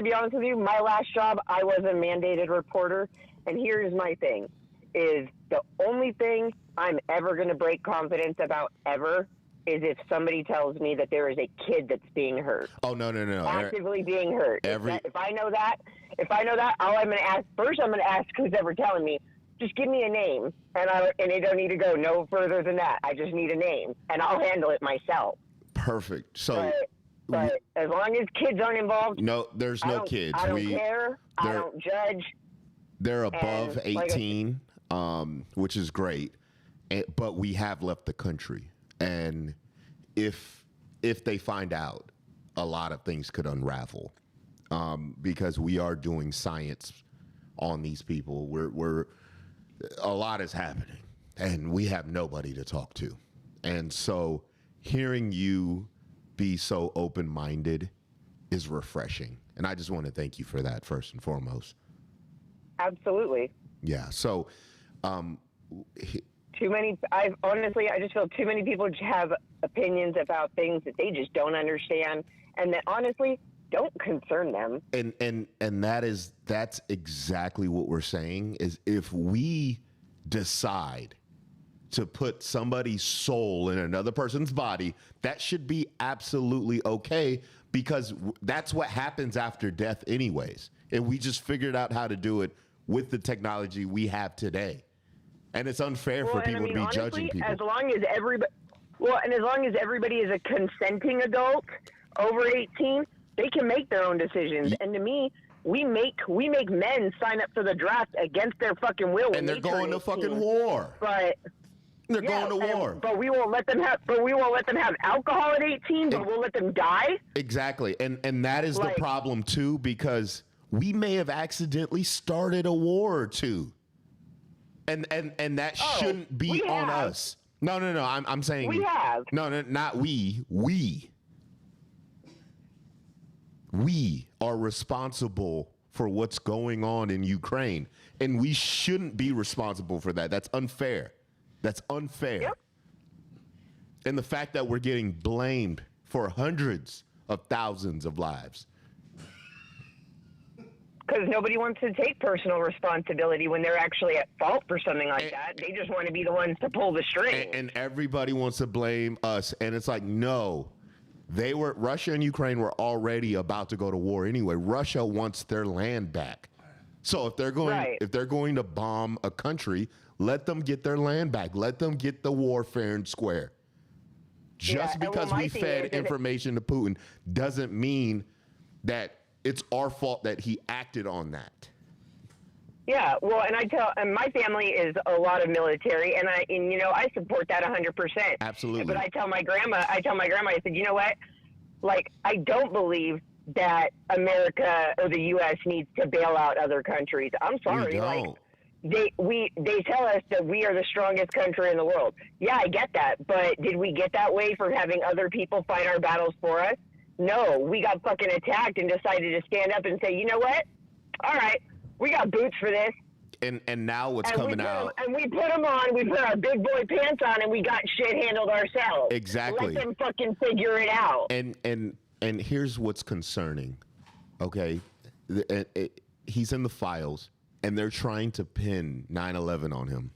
be honest with you. My last job, I was a mandated reporter. And here's my thing, is the only thing I'm ever going to break confidence about ever is if somebody tells me that there is a kid that's being hurt. Oh, no. Actively being hurt. If I know that, all I'm going to ask, first I'm going to ask who's ever telling me, just give me a name. And it don't need to go no further than that. I just need a name, and I'll handle it myself. Perfect. So... But as long as kids aren't involved... No, there's no kids. I don't care. I don't judge. They're above 18, which is great. But we have left the country. And if they find out, a lot of things could unravel. Because we are doing science on these people. A lot is happening. And we have nobody to talk to. And so hearing you be so open-minded is refreshing. And I just want to thank you for that, first and foremost. Absolutely. Yeah. So, I just feel too many people have opinions about things that they just don't understand, and that honestly don't concern them. And that's exactly what we're saying, is if we decide to put somebody's soul in another person's body, that should be absolutely okay, because that's what happens after death anyways. And we just figured out how to do it with the technology we have today. And it's unfair for people to be judging people. As long as everybody is a consenting adult over 18, they can make their own decisions. And to me, we make men sign up for the draft against their fucking will. And they're going to fucking war. But They're going to war. But we won't let them have. But we won't let them have alcohol at 18. But we'll let them die. Exactly, and that is the problem too, because we may have accidentally started a war or two, and that shouldn't be on us. No. I'm saying we have. No, not we. We are responsible for what's going on in Ukraine, and we shouldn't be responsible for that. That's unfair. Yep. And the fact that we're getting blamed for hundreds of thousands of lives. Because nobody wants to take personal responsibility when they're actually at fault for something like that. They just want to be the ones to pull the string. And everybody wants to blame us. And it's like, no. Russia and Ukraine were already about to go to war anyway. Russia wants their land back. So if they're going to bomb a country, let them get their land back. Let them get the war fair and square. Just because we fed information to Putin doesn't mean that it's our fault that he acted on that. Yeah, well, and my family is a lot of military, and I support that 100%. Absolutely. But I tell my grandma, I said, you know what? Like, I don't believe that America or the U.S. needs to bail out other countries. I'm sorry, they tell us that we are the strongest country in the world. Yeah, I get that, but did we get that way from having other people fight our battles for us? No, we got fucking attacked and decided to stand up and say, you know what? All right. We got boots for this. And now what's coming out? And we put them on. We put our big boy pants on, and we got shit handled ourselves. Exactly. Let them fucking figure it out. And here's what's concerning. Okay, he's in the files, and they're trying to pin 9/11 on him.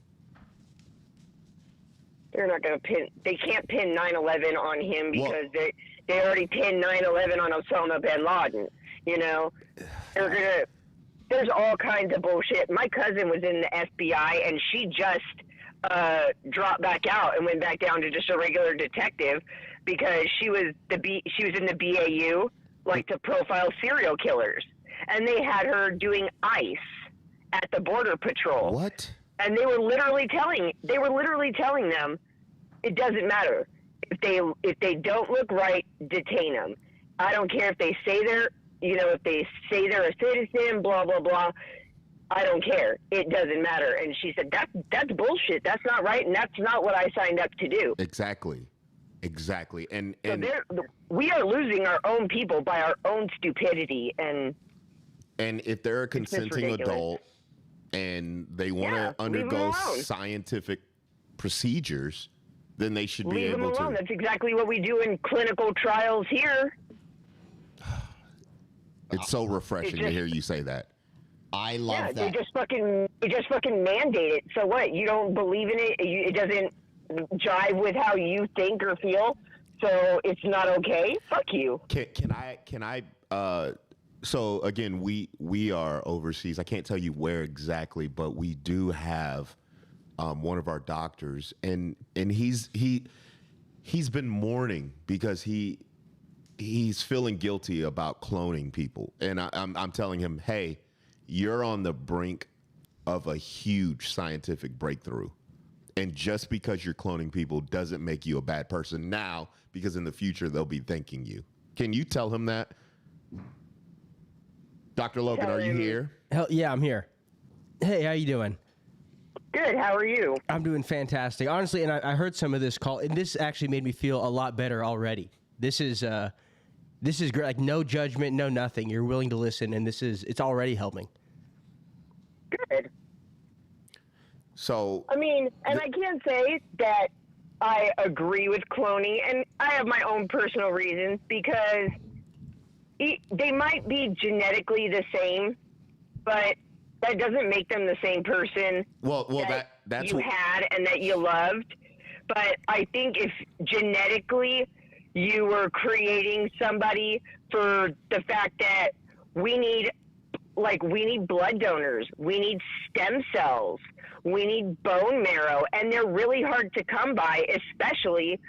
They're not going to pin. They can't pin 9/11 on him because they already pinned 9/11 on Osama bin Laden. You know, they're gonna. There's all kinds of bullshit. My cousin was in the FBI, and she just dropped back out and went back down to just a regular detective because she was in the BAU, like to profile serial killers, and they had her doing ICE at the Border Patrol. What? And they were literally telling them, it doesn't matter if they don't look right, detain them. I don't care if they say if they say they're a citizen, blah, blah, blah. I don't care. It doesn't matter. And she said, that's bullshit. That's not right. And that's not what I signed up to do. Exactly. And we are losing our own people by our own stupidity. And if they're a consenting adult and they want to undergo scientific procedures, then they should be able to. That's exactly what we do in clinical trials here. It's so refreshing to hear you say that. I love that. They just fucking mandate it. So what? You don't believe in it? It doesn't jive with how you think or feel. So it's not okay. Fuck you. Can I? So again, we are overseas. I can't tell you where exactly, but we do have one of our doctors, and he's been mourning because he's feeling guilty about cloning people. And I'm telling him, hey, you're on the brink of a huge scientific breakthrough. And just because you're cloning people doesn't make you a bad person now, because in the future they'll be thanking you. Can you tell him that? Dr. Logan, are you here? Hell yeah, I'm here. Hey, how you doing? Good. How are you? I'm doing fantastic. Honestly, and I heard some of this call, and this actually made me feel a lot better already. This is great. Like, no judgment, no nothing. You're willing to listen, and it's already helping. Good. So, I mean, and I can't say that I agree with cloning, and I have my own personal reasons, because they might be genetically the same, but that doesn't make them the same person that's you had and that you loved. But I think if genetically you were creating somebody for the fact that we need blood donors, we need stem cells, we need bone marrow, and they're really hard to come by, especially,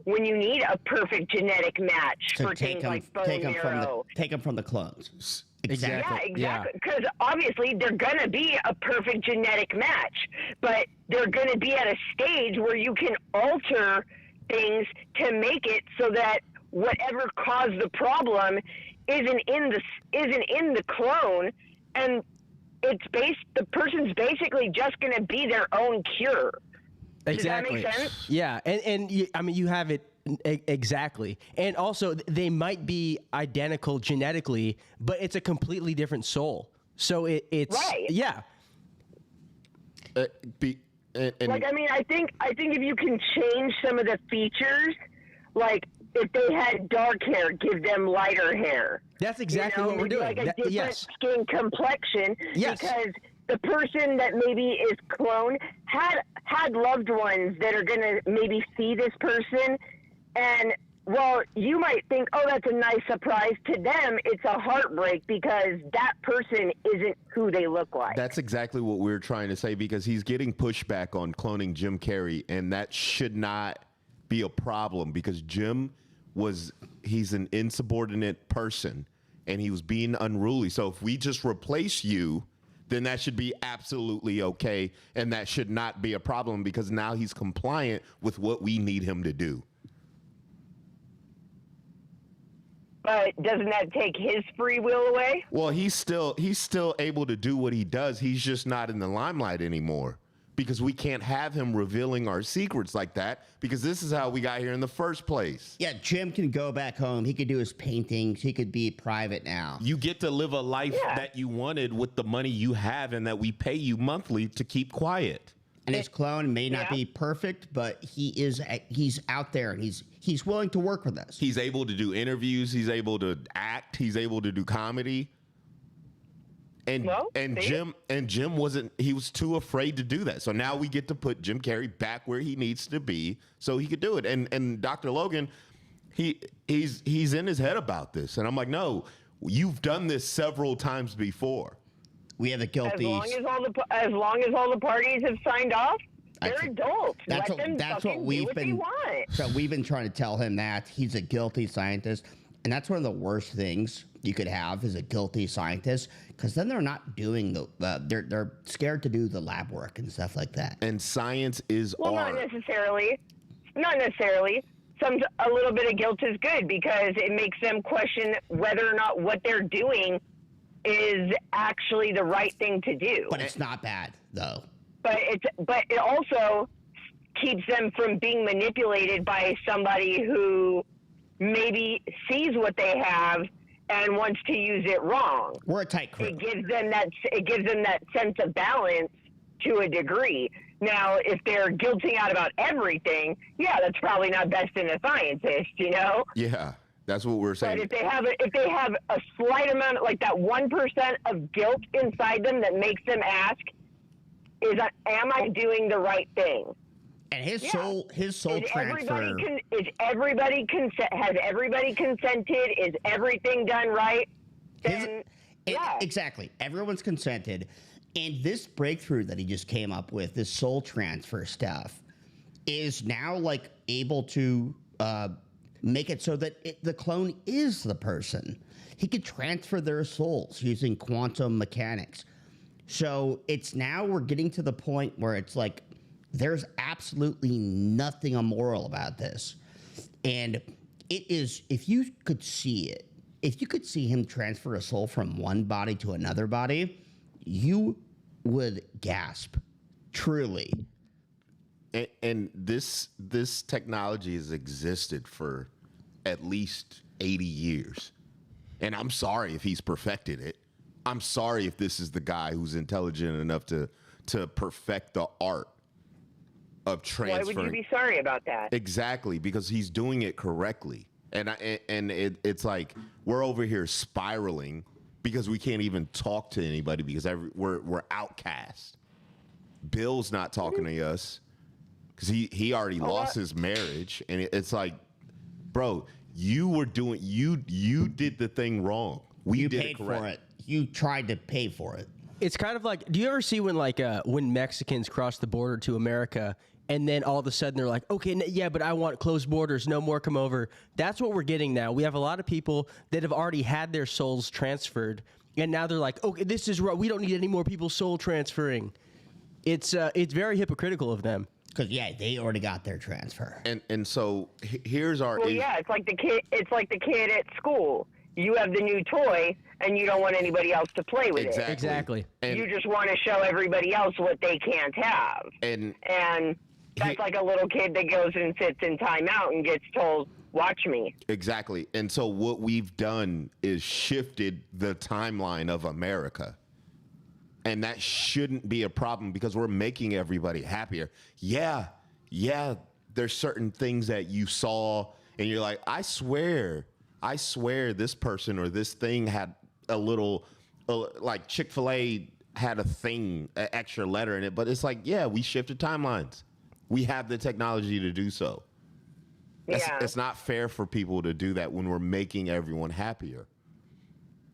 when you need a perfect genetic match for things like bone marrow. Take them from the clones. Exactly. Yeah, exactly. Because obviously they're going to be a perfect genetic match, but they're going to be at a stage where you can alter things to make it so that whatever caused the problem isn't in the clone, and the person's basically just going to be their own cure. Exactly. Does that make sense? Yeah, and you have it exactly. And also, they might be identical genetically, but it's a completely different soul. So it's right. Yeah. I think if you can change some of the features, like if they had dark hair, give them lighter hair. That's exactly what we're doing. Like a different yes. skin complexion. Yes. Because the person that maybe is cloned had loved ones that are going to maybe see this person, and well, you might think, oh, that's a nice surprise. To them, it's a heartbreak because that person isn't who they look like. That's exactly what we're trying to say, because he's getting pushback on cloning Jim Carrey, and that should not be a problem, because he's an insubordinate person and he was being unruly. So if we just replace you, then that should be absolutely okay, and that should not be a problem, because now he's compliant with what we need him to do. But doesn't that take his free will away? Well, he's still able to do what he does. He's just not in the limelight anymore, because we can't have him revealing our secrets like that, because this is how we got here in the first place. Yeah, Jim can go back home. He could do his paintings. He could be private now. You get to live a life that you wanted with the money you have and that we pay you monthly to keep quiet. And his clone may not be perfect, but he's out there, and he's willing to work with us. He's able to do interviews. He's able to act. He's able to do comedy. And Jim wasn't. He was too afraid to do that. So now we get to put Jim Carrey back where he needs to be, so he could do it. And Dr. Logan, he's in his head about this, and I'm like, no, you've done this several times before. We have a guilty. As long as all the parties have signed off, they're adults. That's Let them fucking do what they want. So we've been trying to tell him that he's a guilty scientist, and that's one of the worst things you could have is a guilty scientist, because then they're not doing they're scared to do the lab work and stuff like that. And science is art. Not necessarily. A little bit of guilt is good, because it makes them question whether or not what they're doing is actually the right thing to do. But it's not bad, though. But it also keeps them from being manipulated by somebody who maybe sees what they have and wants to use it wrong. We're a tight crew. It gives them that sense of balance to a degree. Now, if they're guilting out about everything, yeah, that's probably not best in a scientist, you know? Yeah. That's what we're saying. But if they have a slight amount, like that 1% of guilt inside them that makes them ask, am I doing the right thing? And his soul transfer. Has everybody consented? Is everything done right? Exactly. Everyone's consented. And this breakthrough that he just came up with, this soul transfer stuff, is now like able to make it so that the clone is the person. He could transfer their souls using quantum mechanics. So it's now we're getting to the point where it's like there's absolutely nothing immoral about this. And it is, if you could see it, if you could see him transfer a soul from one body to another body, you would gasp, truly. And this technology has existed for at least 80 years. And I'm sorry if he's perfected it. I'm sorry if this is the guy who's intelligent enough to perfect the art of transferring. Why would you be sorry about that? Exactly, because he's doing it correctly. And it's like we're over here spiraling because we can't even talk to anybody because we're outcast. Bill's not talking to us because he already lost his marriage, and it's like, bro, you did the thing wrong. You did paid it correct. for it. You tried to pay for it. It's kind of like, do you ever see when Mexicans cross the border to America and then all of a sudden they're like, okay, yeah, but I want closed borders, no more come over. That's what we're getting now. We have a lot of people that have already had their souls transferred And now they're like, okay, this is right. We don't need any more people soul transferring. It's very hypocritical of them. Because they already got their transfer. And so here's our. Well, yeah, it's like the kid. It's like the kid at school. You have the new toy, and you don't want anybody else to play with it. Exactly. And you just want to show everybody else what they can't have. And that's like a little kid that goes and sits in timeout and gets told, "Watch me." Exactly. And so what we've done is shifted the timeline of America. And that shouldn't be a problem because we're making everybody happier. Yeah, there's certain things that you saw and you're like, I swear this person or this thing had a little, like Chick-fil-A had a thing, an extra letter in it. But it's like, yeah, we shifted timelines. We have the technology to do so. It's not fair for people to do that when we're making everyone happier.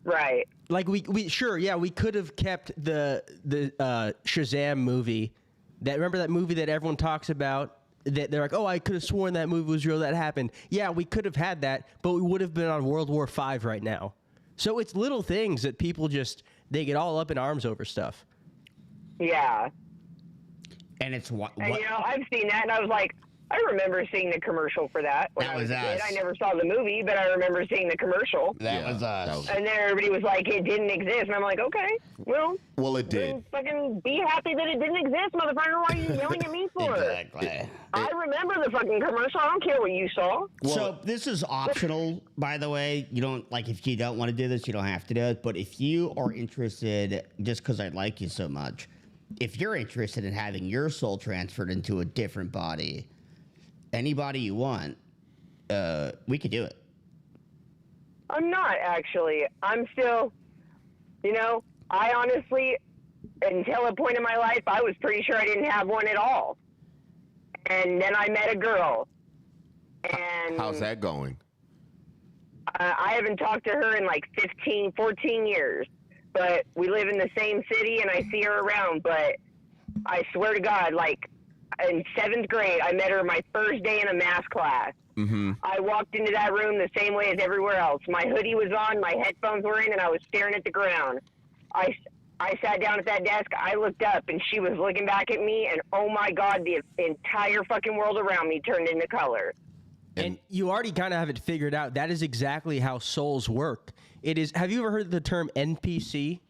Right. Like we could have kept the Shazam movie. Remember that movie that everyone talks about? That they're like, oh, I could have sworn that movie was real. That happened. Yeah, we could have had that, but we would have been on World War V right now. So it's little things that people they get all up in arms over stuff. Yeah. And it's what? And I've seen that, and I was like, I remember seeing the commercial for that when I was a kid. I never saw the movie, but I remember seeing the commercial. That was us. And then everybody was like, it didn't exist. And I'm like, okay, well, it did. Fucking be happy that it didn't exist, motherfucker. Why are you yelling at me for? Exactly. I remember the fucking commercial. I don't care what you saw. So this is optional, by the way. You don't, if you don't want to do this, you don't have to do it. But if you are interested, just because I like you so much, if you're interested in having your soul transferred into a different body, anybody you want, we could do it. I'm not, actually. I'm still, I honestly, until a point in my life, I was pretty sure I didn't have one at all. And then I met a girl. And how's that going? I haven't talked to her in 14 years. But we live in the same city, and I see her around. But I swear to God, in 7th grade, I met her my first day in a math class. Mm-hmm. I walked into that room the same way as everywhere else. My hoodie was on, my headphones were in, and I was staring at the ground. I sat down at that desk, I looked up, and she was looking back at me, and oh my God, the entire fucking world around me turned into color. And you already kind of have it figured out. That is exactly how souls work. It is. Have you ever heard the term NPC?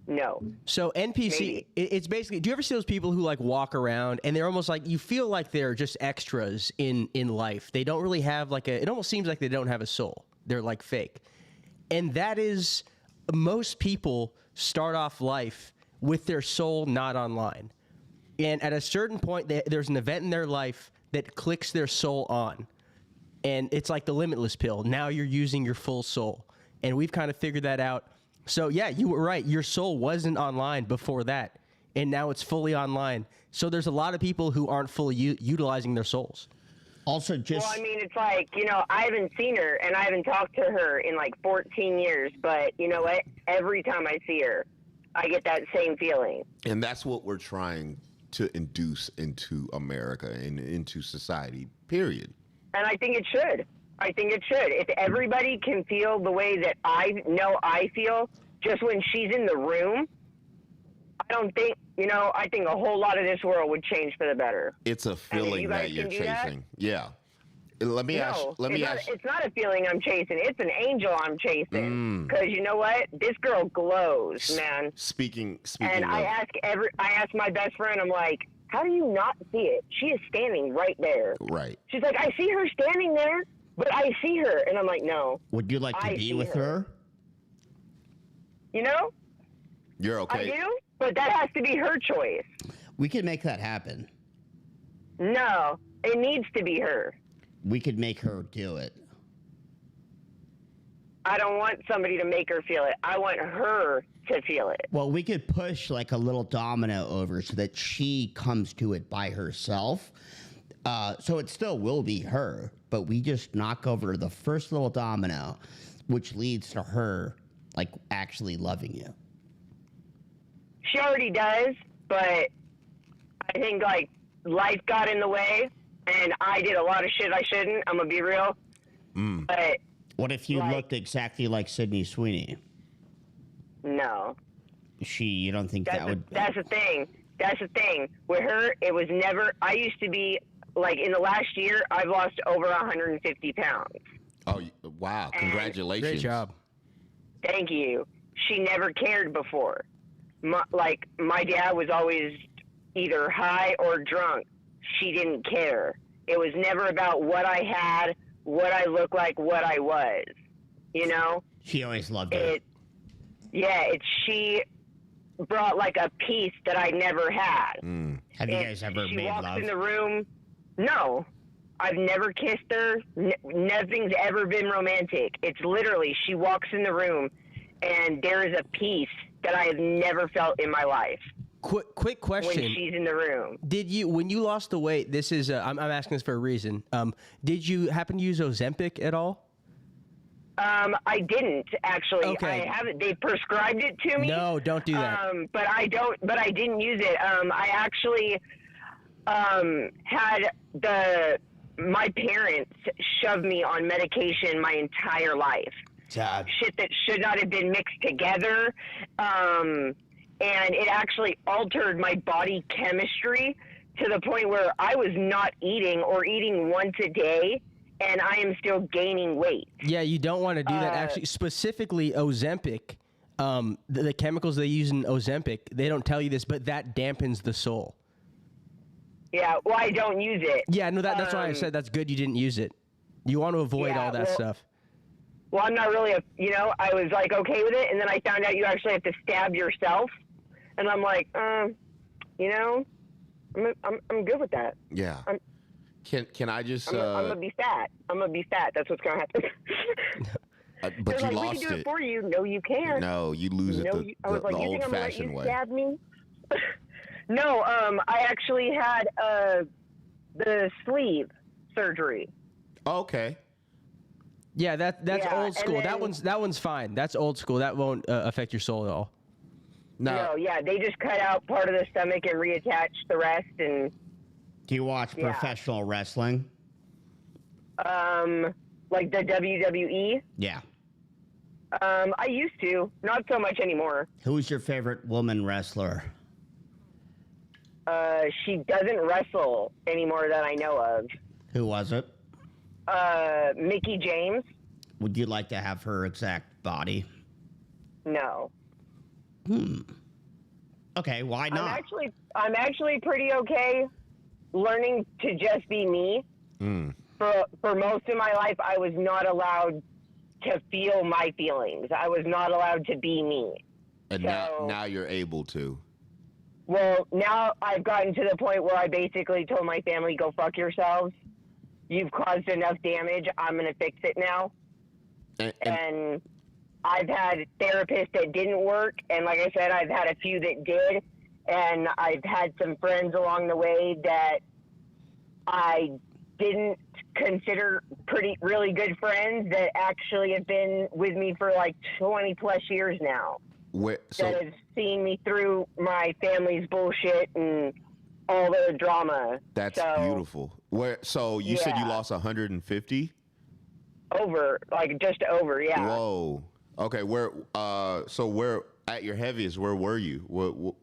No. So NPC, it's basically, do you ever see those people who walk around and they're almost you feel like they're just extras in life. They don't really have it almost seems like they don't have a soul. They're fake. And that is, most people start off life with their soul not online. And at a certain point, there's an event in their life that clicks their soul on. And it's like the limitless pill. Now you're using your full soul. And we've kind of figured that out. So, yeah, you were right. Your soul wasn't online before that. And now it's fully online. So there's a lot of people who aren't fully utilizing their souls. Also, Well, I mean, it's I haven't seen her, and I haven't talked to her in 14 years. But you know what? Every time I see her, I get that same feeling. And that's what we're trying to induce into America and into society, period. And I think it should. If everybody can feel the way that I know I feel just when she's in the room, I don't think, I think a whole lot of this world would change for the better. It's a feeling that you're chasing. Yeah. Let me ask. It's not a feeling I'm chasing. It's an angel I'm chasing. Because you know what? This girl glows, man. Speaking and of, I ask my best friend, I'm like, how do you not see it? She is standing right there. Right. She's like, I see her standing there, but I see her. And I'm like, no. Would you like to be with her? You're okay. I do, but that has to be her choice. We could make that happen. No, it needs to be her. We could make her do it. I don't want somebody to make her feel it. I want her to feel it. Well, we could push a little domino over so that she comes to it by herself. So it still will be her, but we just knock over the first little domino, which leads to her actually loving you. She already does, but I think life got in the way, and I did a lot of shit I shouldn't. I'm gonna be real. But What if you looked exactly like Sydney Sweeney? No. You don't think that would... That's the thing. That's the thing. With her, it was never... I used to be, like, in the last year, I've lost over 150 pounds. Oh, wow. Congratulations. Great job. Thank you. She never cared before. My dad was always either high or drunk. She didn't care. It was never about what I had, what I looked like, what I was. You know? She always loved it. She brought like a piece that I never had. Have you guys ever made love? She walks in the room. No. I've never kissed her. Nothing's ever been romantic. It's literally, she walks in the room and there is a peace that I have never felt in my life. Quick question. When she's in the room. When you lost the weight, this is, I'm asking this for a reason. Did you happen to use Ozempic at all? I didn't actually. Okay. I haven't. They prescribed it to me. No, don't do that. But I didn't use it. I actually had my parents shove me on medication my entire life. Shit that should not have been mixed together. And it actually altered my body chemistry to the point where I was not eating or eating once a day, and I am still gaining weight. Yeah, you don't want to do that. Actually, specifically Ozempic, the chemicals they use in Ozempic, they don't tell you this, but that dampens the soul. Yeah, well, I don't use it. Yeah, no, that's why I said that's good you didn't use it. You want to avoid all that stuff. Well, I'm not really I was like okay with it, and then I found out you actually have to stab yourself, and I'm like, I'm good with that. Yeah. Can I just? I'm gonna be fat. I'm gonna be fat. That's what's gonna happen. But you like, lost we can do it. it for you. No, you can't. No, you lose it the old-fashioned way. Stab me? No, I actually had the sleeve surgery. Okay. Yeah, that's old school. That one's fine. That's old school. That won't affect your soul at all. No, yeah, they just cut out part of the stomach and reattach the rest. And do you watch professional wrestling? Like the WWE? Yeah. I used to, not so much anymore. Who's your favorite woman wrestler? She doesn't wrestle anymore that I know of. Who was it? Mickey James. Would you like to have her exact body? No. Okay, why not? I'm actually pretty okay learning to just be me. For most of my life, I was not allowed to feel my feelings. I was not allowed to be me. And now you're able to. Well, now I've gotten to the point where I basically told my family, go fuck yourselves. You've caused enough damage. I'm going to fix it now. And I've had therapists that didn't work. And like I said, I've had a few that did. And I've had some friends along the way that I didn't consider really good friends that actually have been with me for like 20 plus years now. That have seen me through my family's bullshit and all the drama. That's beautiful. So you said you lost 150? Just over, yeah. Whoa. Okay, where at your heaviest, where were you? What?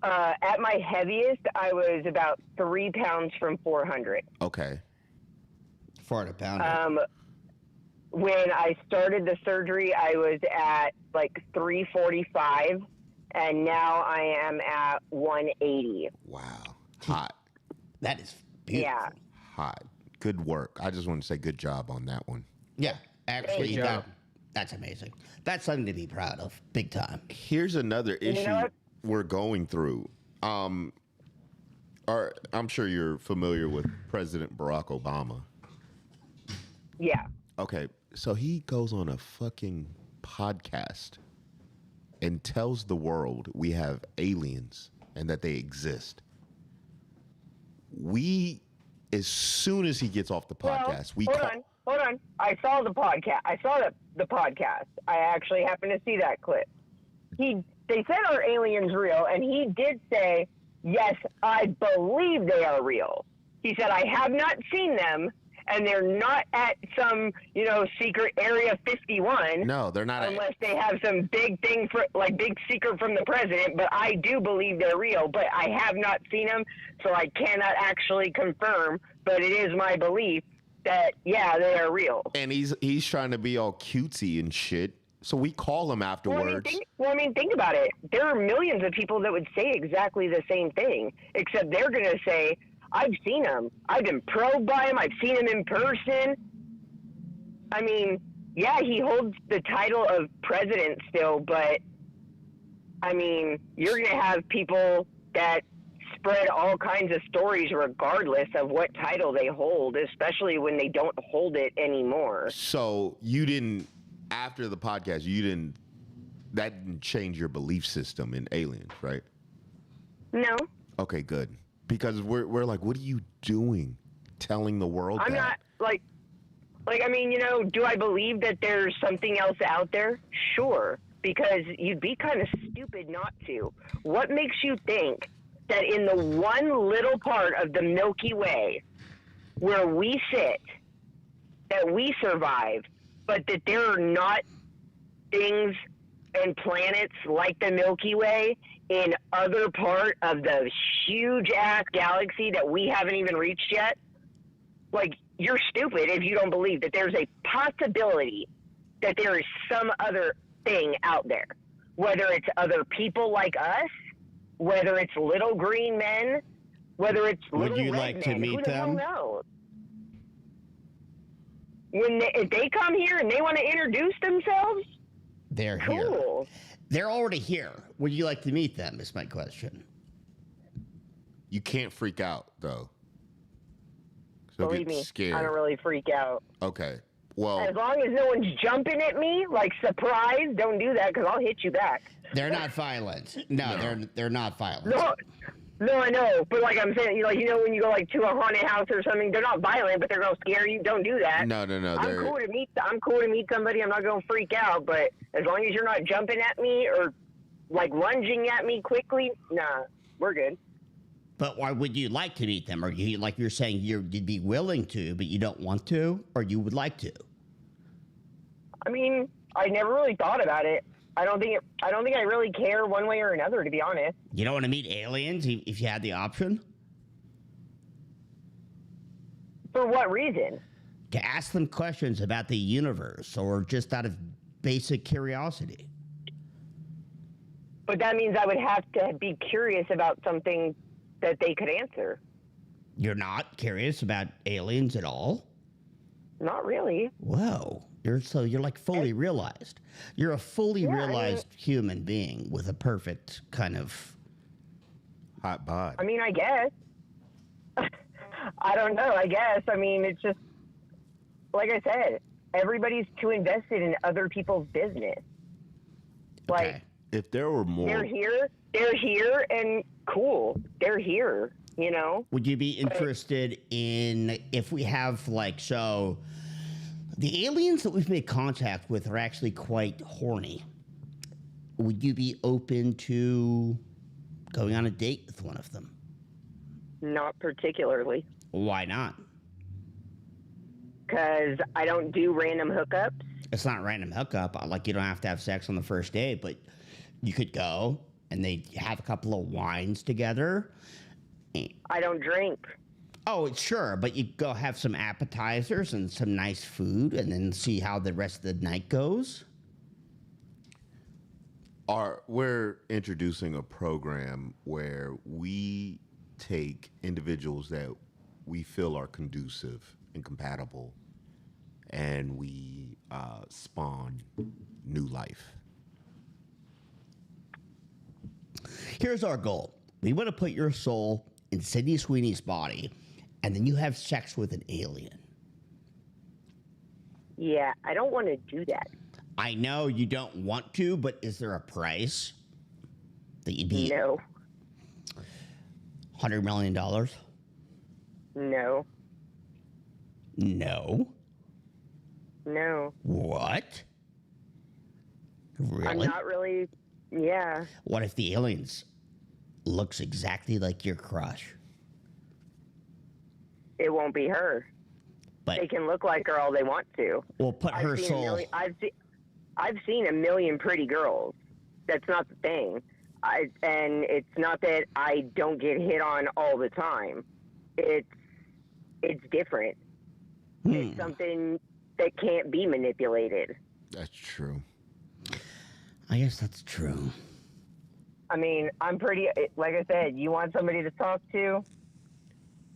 At my heaviest, I was about 3 pounds from 400. Okay. 400 pounds. When I started the surgery, I was at like 345, and now I am at 180. Wow. Hot. That is beautiful. Yeah. Hot. Good work. I just want to say good job on that one. Yeah, actually, that's amazing. That's something to be proud of, big time. Here's another issue we're going through. I'm sure you're familiar with President Barack Obama. Yeah. Okay, so he goes on a fucking podcast and tells the world we have aliens and that they exist. As soon as he gets off the podcast, Hold on. I saw the podcast. I saw the podcast. I actually happened to see that clip. They said, are aliens real? And he did say, yes, I believe they are real. He said, I have not seen them, and they're not at some, secret Area 51. No, they're not. Unless they have some big thing big secret from the president. But I do believe they're real. But I have not seen them, so I cannot actually confirm. But it is my belief that yeah, they are real. And he's trying to be all cutesy and shit. So we call him afterwards. Think about it. There are millions of people that would say exactly the same thing, except they're going to say, I've seen him. I've been probed by him. I've seen him in person. I mean, yeah, he holds the title of president still, but, I mean, you're going to have people that spread all kinds of stories regardless of what title they hold, especially when they don't hold it anymore. So you didn't... After the podcast, that didn't change your belief system in aliens, right? No. Okay, good. Because we're like, what are you doing? Telling the world I'm that? not, I mean, do I believe that there's something else out there? Sure. Because you'd be kind of stupid not to. What makes you think that in the one little part of the Milky Way where we sit, that we survive, but that there are not things and planets like the Milky Way in other part of the huge-ass galaxy that we haven't even reached yet? Like, you're stupid if you don't believe that there's a possibility that there is some other thing out there. Whether it's other people like us, whether it's little green men, whether it's little Would you red like to men, meet who the hell them? knows? If they come here and they want to introduce themselves, They're here. cool. They're already here. Would you like to meet them, is my question. You can't freak out, though. So Believe get me, scared. I don't really freak out. Okay. Well, As long as no one's jumping at me, like surprise, don't do that because I'll hit you back. They're not violent. No, they're not violent. No, I know, but like I'm saying, when you go like to a haunted house or something, they're not violent, but they're gonna scare you. Don't do that. no. I'm cool to meet somebody. I'm not gonna freak out, but as long as you're not jumping at me or like lunging at me quickly, nah, we're good. But why would you like to meet them? Or you're saying you'd be willing to, but you don't want to, or you would like to? I mean, I never really thought about it. I don't think I really care one way or another, to be honest. You don't want to meet aliens if you had the option? For what reason? To ask them questions about the universe or just out of basic curiosity. But that means I would have to be curious about something that they could answer. You're not curious about aliens at all? Not really. Whoa. You're like fully realized. You're a fully realized human being with a perfect kind of hot bod. I mean, I guess. I don't know. I guess. I mean, it's just, like I said, everybody's too invested in other people's business. Like, if there were more... They're here, and cool. They're here, Would you be interested in, if we have, the aliens that we've made contact with are actually quite horny. Would you be open to going on a date with one of them? Not particularly. Why not? Because I don't do random hookups. It's not a random hookup. You don't have to have sex on the first date, but you could go and they have a couple of wines together. I don't drink. Oh, sure, but you go have some appetizers and some nice food and then see how the rest of the night goes. We're introducing a program where we take individuals that we feel are conducive and compatible, and we spawn new life. Here's our goal. We want to put your soul in Sydney Sweeney's body, and then you have sex with an alien. Yeah, I don't want to do that. I know you don't want to, but is there a price that you'd be... No. $100 million? No. No? No. What? Really? I'm not really... Yeah. What if the aliens looks exactly like your crush? It won't be her. But they can look like her all they want to. Well, put her soul. I've seen a million pretty girls. That's not the thing. And it's not that I don't get hit on all the time. It's different. It's something that can't be manipulated. That's true. I guess that's true. I mean, I'm pretty, like I said, you want somebody to talk to?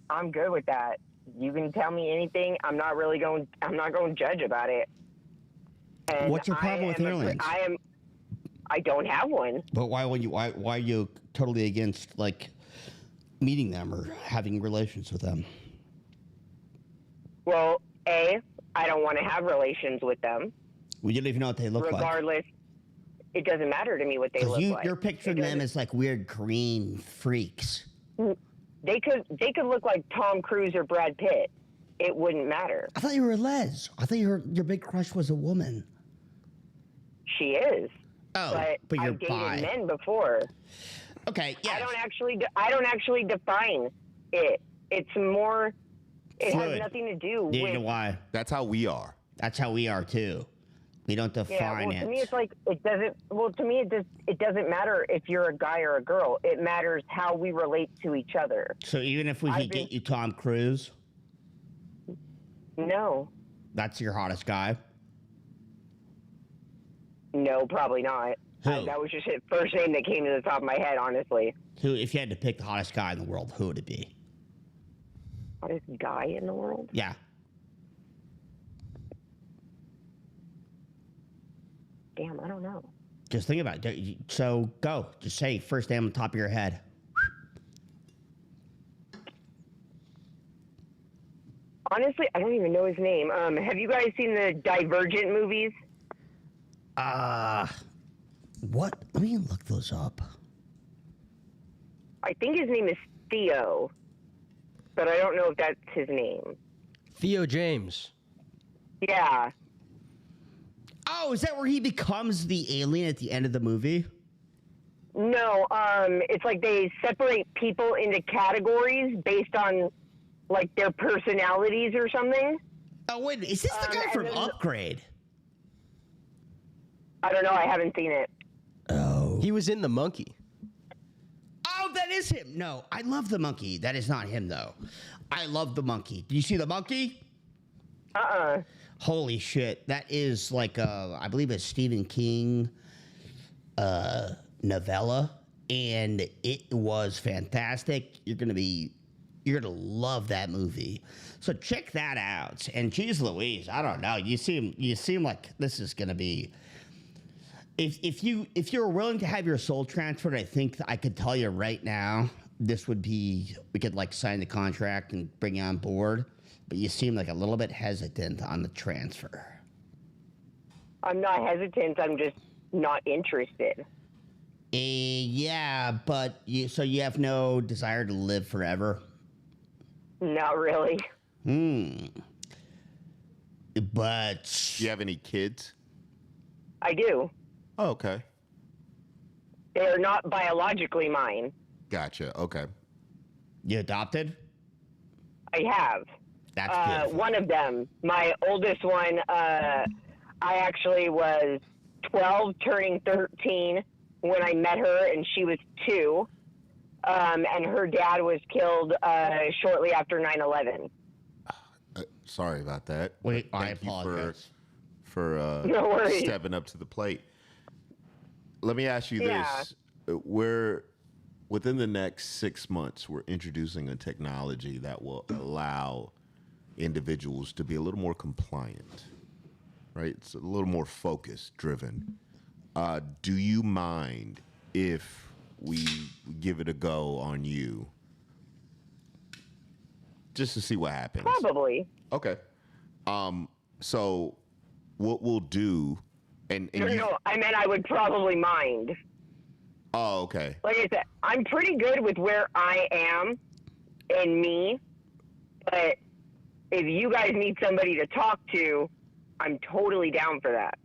I'm good with that. You can tell me anything. I'm not going to judge about it. And What's your problem with aliens? I don't have one. But why are you totally against like meeting them or having relations with them? Well, I don't want to have relations with them. We don't even know what they look like. Regardless, it doesn't matter to me what they look like. You're picturing them as like weird green freaks. They could look like Tom Cruise or Brad Pitt. It wouldn't matter. I thought you were Les. I thought your big crush was a woman. She is. Oh, but you're I've dated bi. men before. Okay, yeah. I don't actually define it. It's more. It Fluid. has nothing to do You with. know why? That's how we are. That's how we are too. We don't define To it. me, it's like it doesn't. Well, to me, it doesn't matter if you're a guy or a girl. It matters how we relate to each other. So even if we could get you Tom Cruise, no, that's your hottest guy. no, probably not. Who? That was just the first name that came to the top of my head, honestly. Who? If you had to pick the hottest guy in the world, who would it be? Hottest guy in the world? Yeah. Damn, I don't know. Just think about it. So go. Just say first name on the top of your head. Honestly, I don't even know his name. Have you guys seen the Divergent movies? What? Let me look those up. I think his name is Theo, but I don't know if that's his name. Theo James. Yeah. Oh, is that where he becomes the alien at the end of the movie? No, it's like they separate people into categories based on like their personalities or something. Oh wait, is this the guy from Upgrade? I don't know. I haven't seen it. Oh. He was in The Monkey. Oh, that is him. No, I love the monkey. That is not him though. I love the monkey. Do you see the monkey? Holy shit. That is like I believe a Stephen King novella, and it was fantastic. You're gonna love that movie. So check that out. And geez Louise, I don't know. You seem like this is gonna be. If you're willing to have your soul transferred, I think I could tell you right now, this would be, we could like sign the contract and bring you on board. But you seem like a little bit hesitant on the transfer. I'm not hesitant. I'm just not interested. Yeah, but you have no desire to live forever? Not really. But do you have any kids? I do. Oh, okay. They're not biologically mine. Gotcha. Okay. You adopted? I have. That's beautiful. One of them, my oldest one, I actually was 12, turning 13 when I met her, and she was 2. And her dad was killed shortly after 9/11. Sorry about that. Wait, I Thank you apologize. for No worries. stepping up to the plate. Let me ask you Yeah. this. We're within the next 6 months, we're introducing a technology that will allow individuals to be a little more compliant, right? It's a little more focus driven. Do you mind if we give it a go on you? Just to see what happens. Probably. Okay. So what we'll do, and No, I meant I would probably mind. Oh, okay. Like I said, I'm pretty good with where I am and me, but if you guys need somebody to talk to, I'm totally down for that.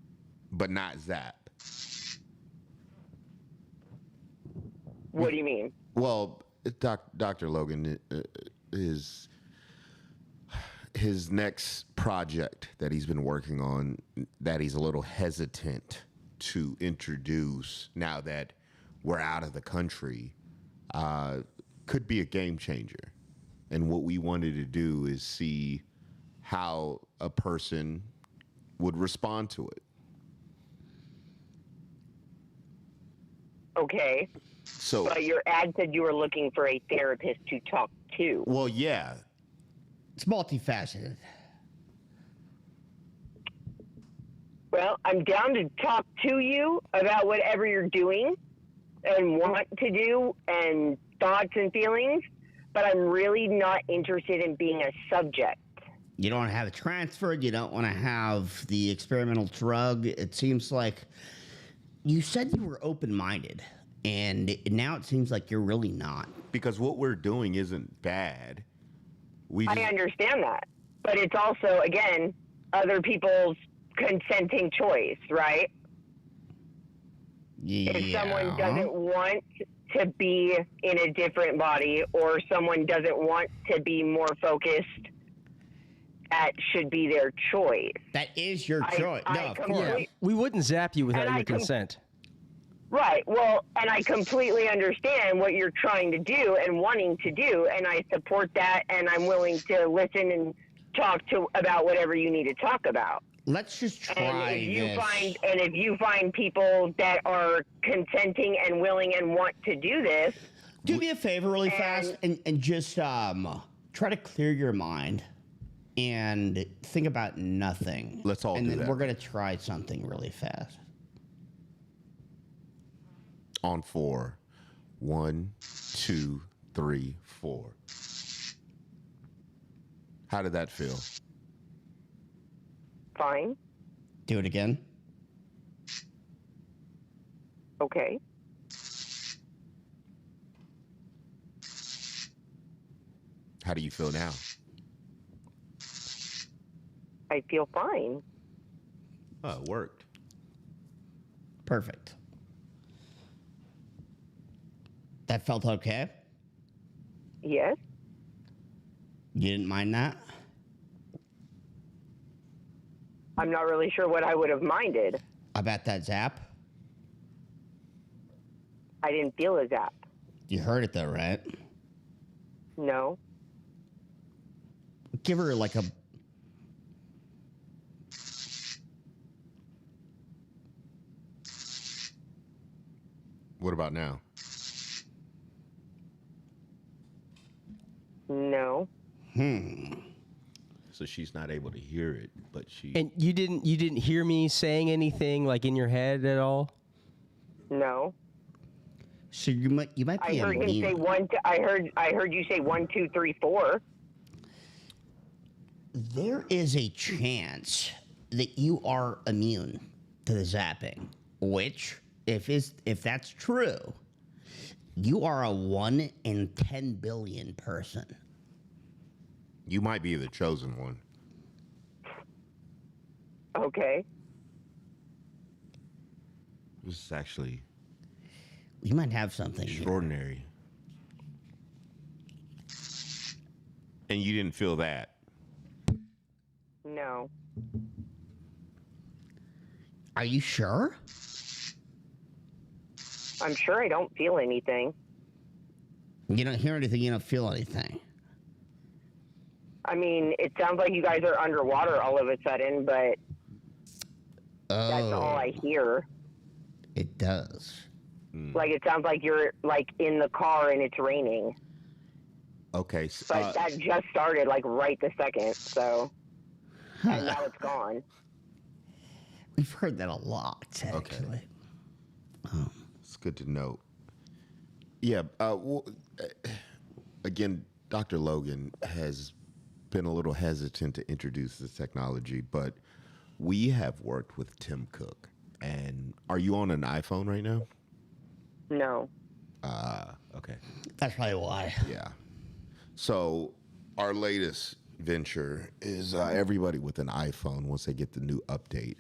But not Zap. What do you mean? Well, Dr. Logan is his next project that he's been working on that he's a little hesitant to introduce now that we're out of the country could be a game changer. And what we wanted to do is see how a person would respond to it. Okay. So, but your ad said you were looking for a therapist to talk to. well, yeah. It's multifaceted. Well, I'm down to talk to you about whatever you're doing and want to do and thoughts and feelings, but I'm really not interested in being a subject. You don't want to have it transferred. You don't want to have the experimental drug. It seems like you said you were open-minded, and now it seems like you're really not. Because what we're doing isn't bad. I understand that. But it's also, again, other people's consenting choice, right? Yeah. If someone doesn't want to be in a different body, or someone doesn't want to be more focused, that should be their choice. That is your choice. No, of course. Yeah, we wouldn't zap you without your consent. Right. Well, and I completely understand what you're trying to do and wanting to do, and I support that, and I'm willing to listen and talk to about whatever you need to talk about. Let's just try If you find people that are consenting and willing and want to do this, do me a favor really fast and just try to clear your mind and think about nothing. Let's all and do then that. we're gonna try something really fast. On 4. 1, 2, 3, 4. How did that feel? fine. Do it again. Okay. How do you feel now? I feel fine. Oh, it worked. Perfect. That felt okay? Yes. You didn't mind that? I'm not really sure what I would have minded. About that zap? I didn't feel a zap. You heard it though, right? No. Give her like a... What about now? No. So she's not able to hear it, but she... And you didn't hear me saying anything like in your head at all? No. So you might be I heard him say one. I heard you say 1, 2, 3, 4. There is a chance that you are immune to the zapping, which, if that's true, you are a 1 in 10 billion person. You might be the chosen one. Okay. This is actually... You might have something extraordinary. And you didn't feel that? No. Are you sure? I'm sure I don't feel anything. You don't hear anything, you don't feel anything. I mean, it sounds like you guys are underwater all of a sudden, but that's all I hear. It does. Like, it sounds like you're, like, in the car and it's raining. Okay. But that just started, like, right this second, so... And now it's gone. We've heard that a lot, actually. It's good to know. Yeah. Again, Dr. Logan has been a little hesitant to introduce this technology, but we have worked with Tim Cook. And are you on an iPhone right now? No. Okay. That's probably why. Yeah. So our latest venture is everybody with an iPhone, once they get the new update,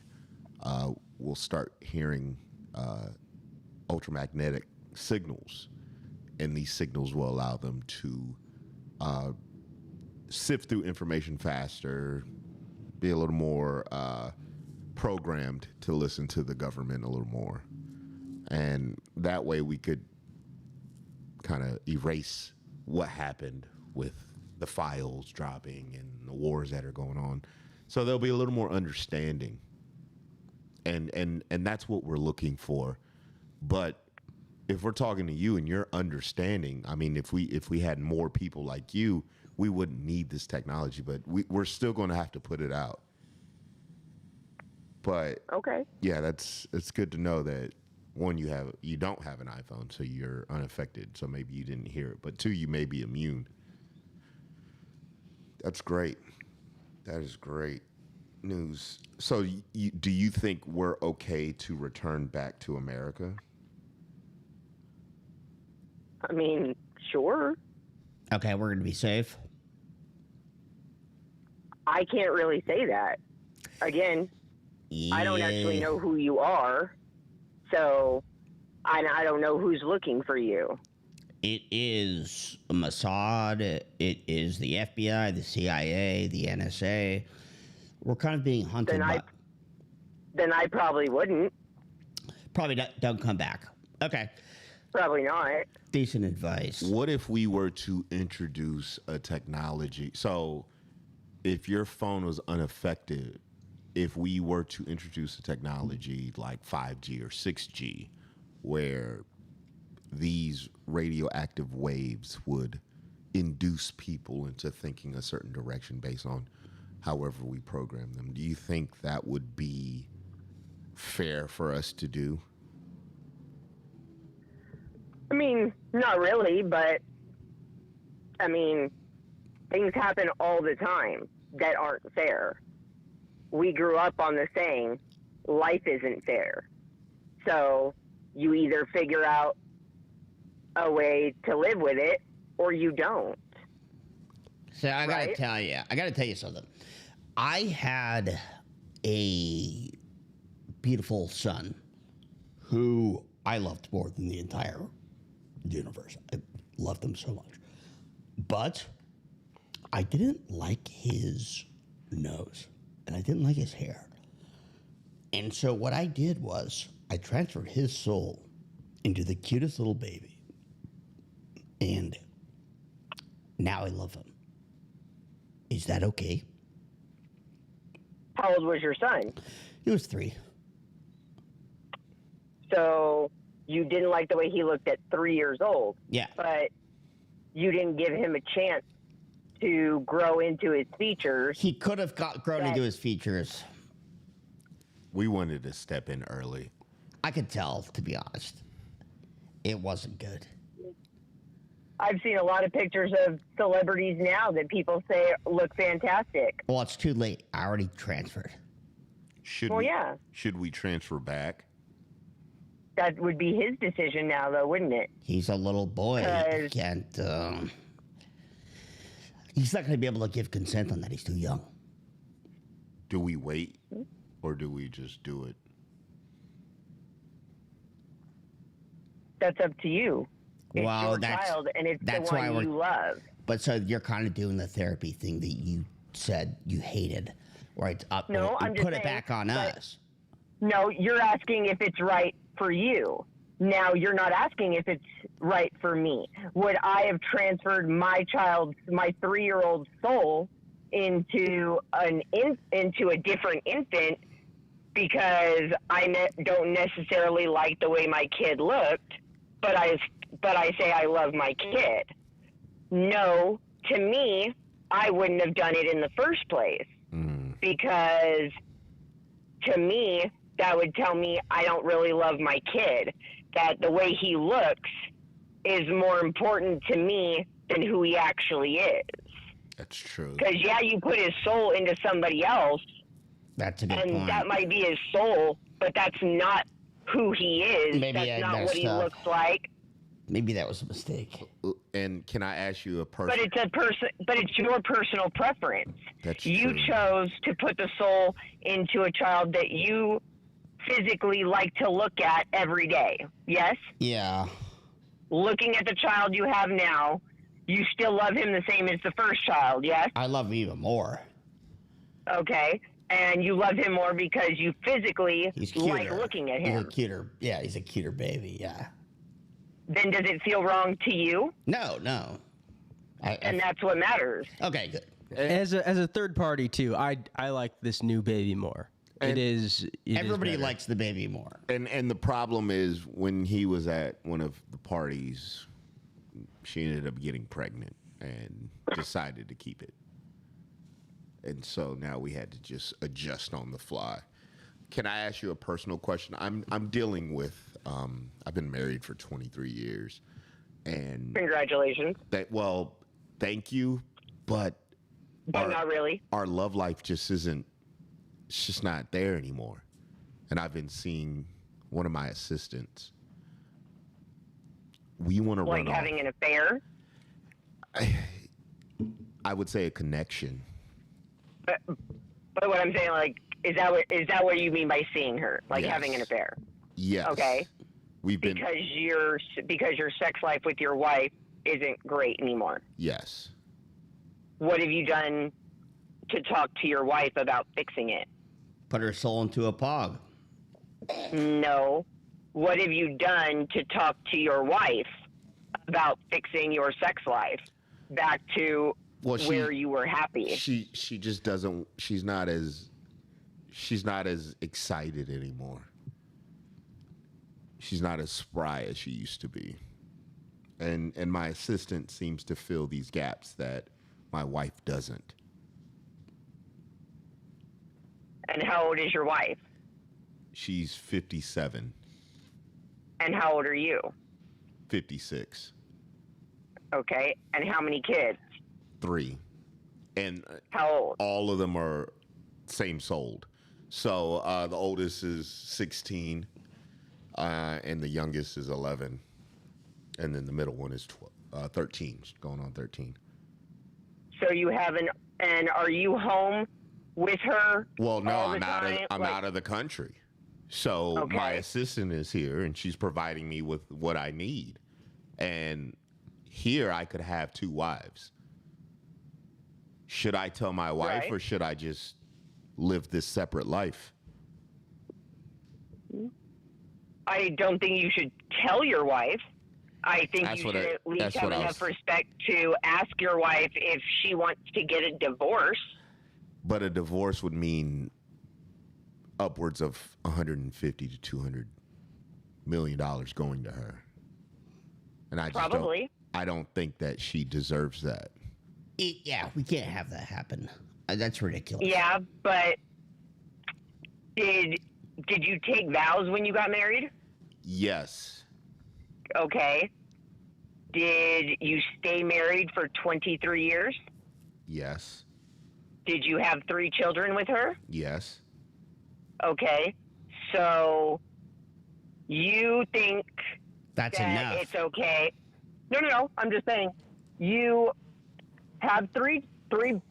will start hearing ultramagnetic signals. And these signals will allow them to sift through information faster, be a little more programmed to listen to the government a little more. And that way we could kind of erase what happened with the files dropping and the wars that are going on. So there'll be a little more understanding. And that's what we're looking for. But if we're talking to you and you're understanding, I mean, if we had more people like you, we wouldn't need this technology, but we're still going to have to put it out. But okay, yeah, it's good to know that one, you don't have an iPhone, so you're unaffected. So maybe you didn't hear it, but two, you may be immune. That's great. That is great news. So do you think we're okay to return back to America? I mean, sure. Okay, we're going to be safe. I can't really say that. Again, I don't actually know who you are, so I don't know who's looking for you. It is Mossad, it is the FBI, the CIA, the NSA. We're kind of being hunted by... Then I probably wouldn't. Probably don't come back. Okay. Probably not. Decent advice. What if we were to introduce a technology? So if your phone was unaffected, if we were to introduce a technology like 5G or 6G, where these radioactive waves would induce people into thinking a certain direction based on however we program them, do you think that would be fair for us to do? I mean, not really, but I mean, things happen all the time that aren't fair. We grew up on the saying, life isn't fair. So you either figure out a way to live with it or you don't. So I gotta tell you something. I had a beautiful son who I loved more than the entire universe. I loved him so much. But I didn't like his nose and I didn't like his hair. And so what I did was I transferred his soul into the cutest little baby. And now I love him. Is that okay? How old was your son? He was 3. So you didn't like the way he looked at 3 years old. Yeah. But you didn't give him a chance to grow into his features. He could have grown into his features. We wanted to step in early. I could tell, to be honest. It wasn't good. I've seen a lot of pictures of celebrities now that people say look fantastic. Well, it's too late. I already transferred. Should we transfer back? That would be his decision now, though, wouldn't it? He's a little boy. He can't... he's not going to be able to give consent on that. He's too young. Do we wait or do we just do it? That's up to you. It's your child, and it's the one you love. But so you're kind of doing the therapy thing that you said you hated, right? No, I'm just put it back on us. No, you're asking if it's right for you. Now you're not asking if it's right for me. Would I have transferred my 3-year-old soul into a different infant because I don't necessarily like the way my kid looked, but I say I love my kid? No, to me, I wouldn't have done it in the first place because to me, that would tell me I don't really love my kid, that the way he looks is more important to me than who he actually is. That's true. Because, yeah, you put his soul into somebody else. That's a good point. And that might be his soul, but that's not who he is. That's not what he looks like. Maybe that was a mistake. And can I ask you a person? But it's your personal preference. That's you true. chose to put the soul into a child that you physically like to look at every day. Yes? Yeah. Looking at the child you have now, You still love him the same as the first child, yes? I love him even more. Okay. And you love him more because you physically like looking at him. He's a cuter. Yeah, he's a cuter baby. Yeah. Then does it feel wrong to you? No. And that's what matters. Okay, good. As a third party too, I like this new baby more. Everybody likes the baby more. And the problem is when he was at one of the parties, she ended up getting pregnant and decided to keep it. And so now we had to just adjust on the fly. Can I ask you a personal question? I'm dealing with I've been married for 23 years, and congratulations. Thank you, but not really. Our love life just isn't. It's just not there anymore. And I've been seeing one of my assistants. We want to run like having an affair. I would say a connection. But what I'm saying, like, is that what you mean by seeing her, like Yes. having an affair? Yes. Okay. Because your sex life with your wife isn't great anymore. Yes. What have you done to talk to your wife about fixing it? Put her soul into a pog. No. What have you done to talk to your wife about fixing your sex life back to where you were happy? She just doesn't. She's not as excited anymore. She's not as spry as she used to be. And my assistant seems to fill these gaps that my wife doesn't. And how old is your wife? She's 57. And how old are you? 56. Okay. And how many kids? 3. And how old? All of them are same souled. So the oldest is 16, and the youngest is 11, and then the middle one is 13, going on 13. So you have and are you home with her? Well, no, all the I'm time? out of the country. So my assistant is here, and she's providing me with what I need. And here I could have 2 wives. Should I tell my wife, or should I just live this separate life? I don't think you should tell your wife. I think you should at least have enough respect to ask your wife if she wants to get a divorce. But a divorce would mean upwards of $150 to $200 million going to her, and I just I don't think that she deserves that. Yeah, we can't have that happen. That's ridiculous. Yeah, but did you take vows when you got married? Yes. Okay. Did you stay married for 23 years? Yes. Did you have 3 children with her? Yes. Okay. So you think that's that enough. It's okay. No. I'm just saying you have three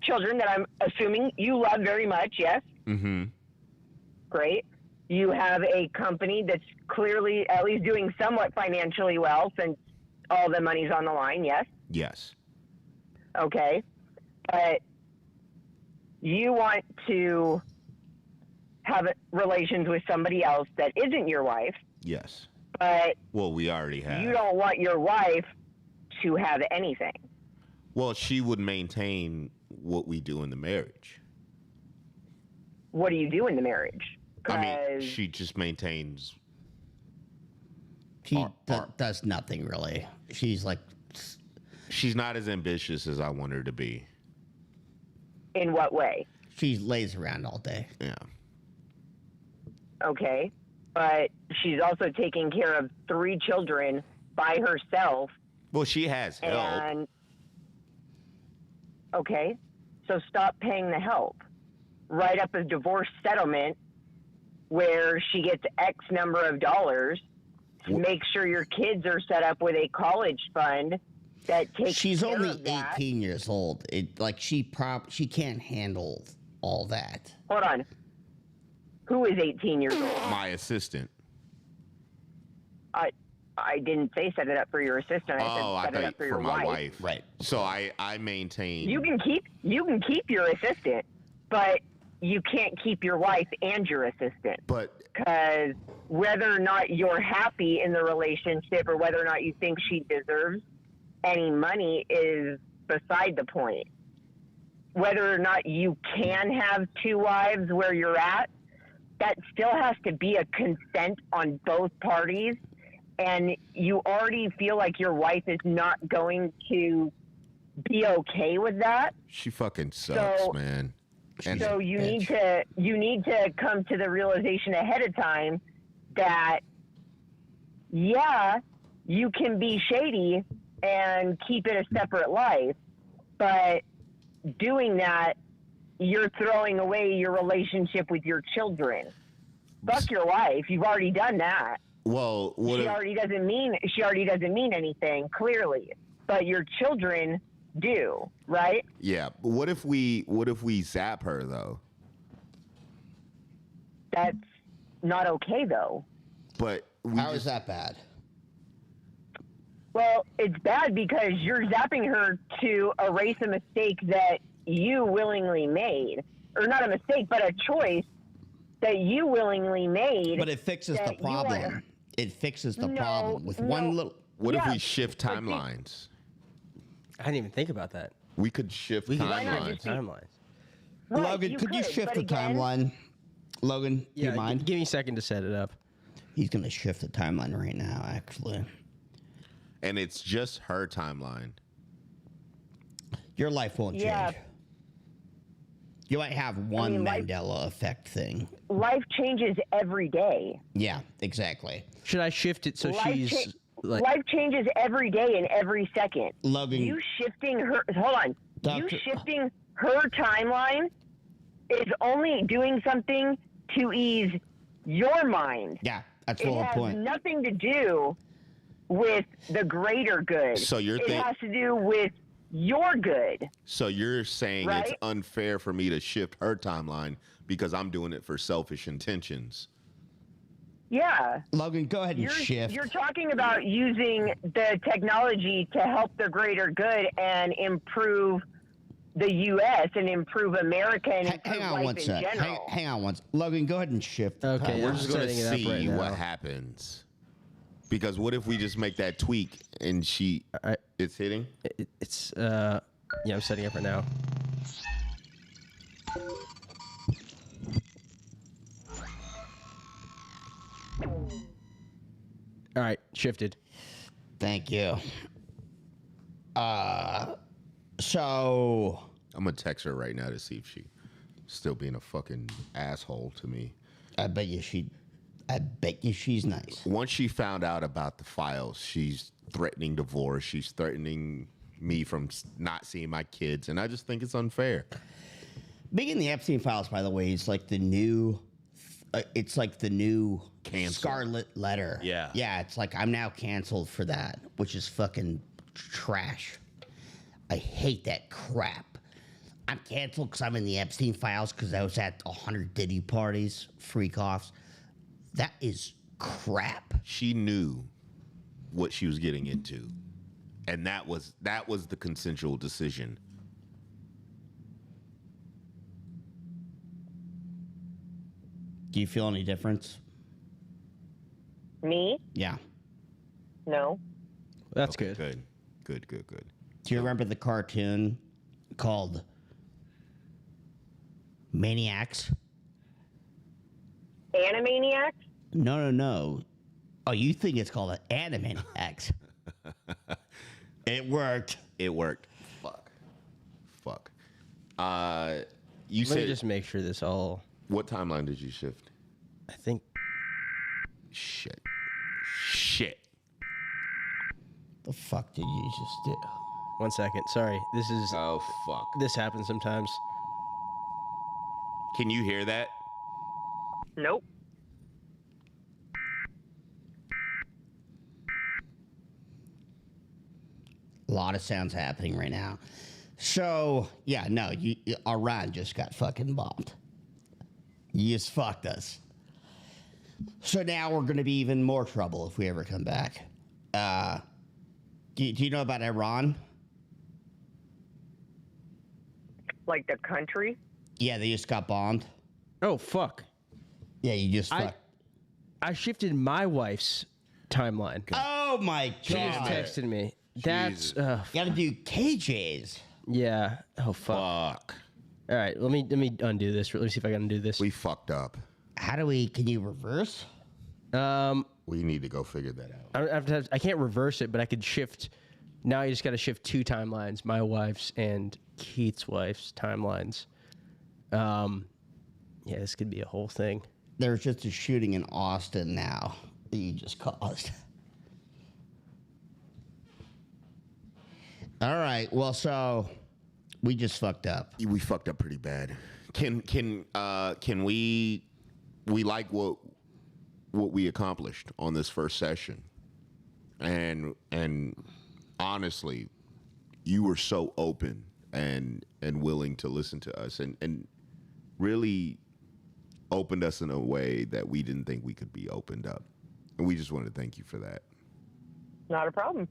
children that I'm assuming you love very much, yes? Mm-hmm. Great. You have a company that's clearly at least doing somewhat financially well since all the money's on the line, yes? Yes. Okay. But you want to have relations with somebody else that isn't your wife. Yes. But well, we already have. You don't want your wife to have anything. Well, she would maintain what we do in the marriage. What do you do in the marriage? I mean, she just maintains. She does nothing really. She's like. She's not as ambitious as I want her to be. In what way? She lays around all day. Yeah. Okay. But she's also taking care of 3 children by herself. Well, she has help. And okay. So stop paying the help. Write up a divorce settlement where she gets X number of dollars. Make sure your kids are set up with a college fund that takes She's care only of that. 18 years old. She can't handle all that. Hold on. Who is 18 years old? My assistant. I didn't say set it up for your assistant. I said set it up for your my wife. wife. Right. So I maintain. You can keep your assistant, but you can't keep your wife and your assistant. But because whether or not you're happy in the relationship or whether or not you think she deserves any money is beside the point. Whether or not you can have two wives where you're at, that still has to be a consent on both parties. And you already feel like your wife is not going to be okay with that. She fucking sucks, man. And So you need to come to the realization ahead of time that yeah, you can be shady and keep it a separate life, but doing that, you're throwing away your relationship with your children. Fuck your wife. You've already done that. Well, She already doesn't mean anything, clearly. But your children do, right? yeah. But what if we zap her though? That's not okay, though. But how is that bad? Well, it's bad because you're zapping her to erase a mistake that you willingly made. Or not a mistake, but a choice that you willingly made. But it fixes the problem. It fixes the problem with one little. What if we shift timelines? I didn't even think about that. We could shift timelines. Timelines. Right, Logan, could you shift the timeline? Logan, do you mind? Give me a second to set it up. He's going to shift the timeline right now, actually. And it's just her timeline. Your life won't Yeah. change. You might have one Mandela effect thing. Life changes every day. Yeah, exactly. Should I shift it so she's like? Life changes every day and every second. Logan, you shifting her. Hold on. You shifting her timeline is only doing something to ease your mind. Yeah, that's the whole It point. has nothing to do with the greater good. So you're it has to do with your good. So you're saying it's Right? unfair for me to shift her timeline because I'm doing it for selfish intentions. Yeah. Logan, go ahead and shift. You're talking about using the technology to help the greater good and improve the U.S. and improve America and improve Hang on life one in sec. general. Hang on one sec. Logan, go ahead and shift. the Okay, timeline. We're just going to setting it up see right what now. happens. Because what if we just make that tweak and it's hitting? It's yeah, I'm setting up right now. All right, shifted. Thank you. So I'm going to text her right now to see if she's still being a fucking asshole to me. I bet you she's nice. Once she found out about the files, she's threatening divorce. She's threatening me from not seeing my kids, and I just think it's unfair. Being in the Epstein files, by the way, is like the new. It's like the new Scarlet Letter. Yeah. Yeah, it's like I'm now canceled for that, which is fucking trash. I hate that crap. I'm canceled because I'm in the Epstein files because I was at 100 Diddy parties, freak offs. That is crap. She knew what she was getting into, and that was the consensual decision. Do you feel any difference? Me? Yeah. No. That's good. Good. Do you remember the cartoon called Maniacs? Animaniacs? No. Oh, you think it's called an Animaniacs? It worked. Fuck. You Let me said just make sure this all. What timeline did you shift? I think. Shit. The fuck did you just do? 1 second. Sorry. This is. Oh fuck. This happens sometimes. Can you hear that? Nope. A lot of sounds happening right now. So, yeah, no, Iran just got fucking bombed. You just fucked us. So now we're going to be even more trouble if we ever come back. do you know about Iran? Like the country? Yeah, they just got bombed. Oh, fuck. Yeah, you just fucked. I shifted my wife's timeline. Oh, my God. She just texted me. That's... you gotta do KJ's. Yeah. Oh, fuck. All right, let me undo this. Let me see if I can undo this. We fucked up. Can you reverse? We need to go figure that out. I can't reverse it, but I could shift. Now I just got to shift two timelines, my wife's and Keith's wife's timelines. Yeah, this could be a whole thing. There's just a shooting in Austin now that you just caused. All right. Well, so we just fucked up. We fucked up pretty bad. Can we like what we accomplished on this first session? And honestly, you were so open and willing to listen to us and really opened us in a way that we didn't think we could be opened up. And we just want to thank you for that. Not a problem.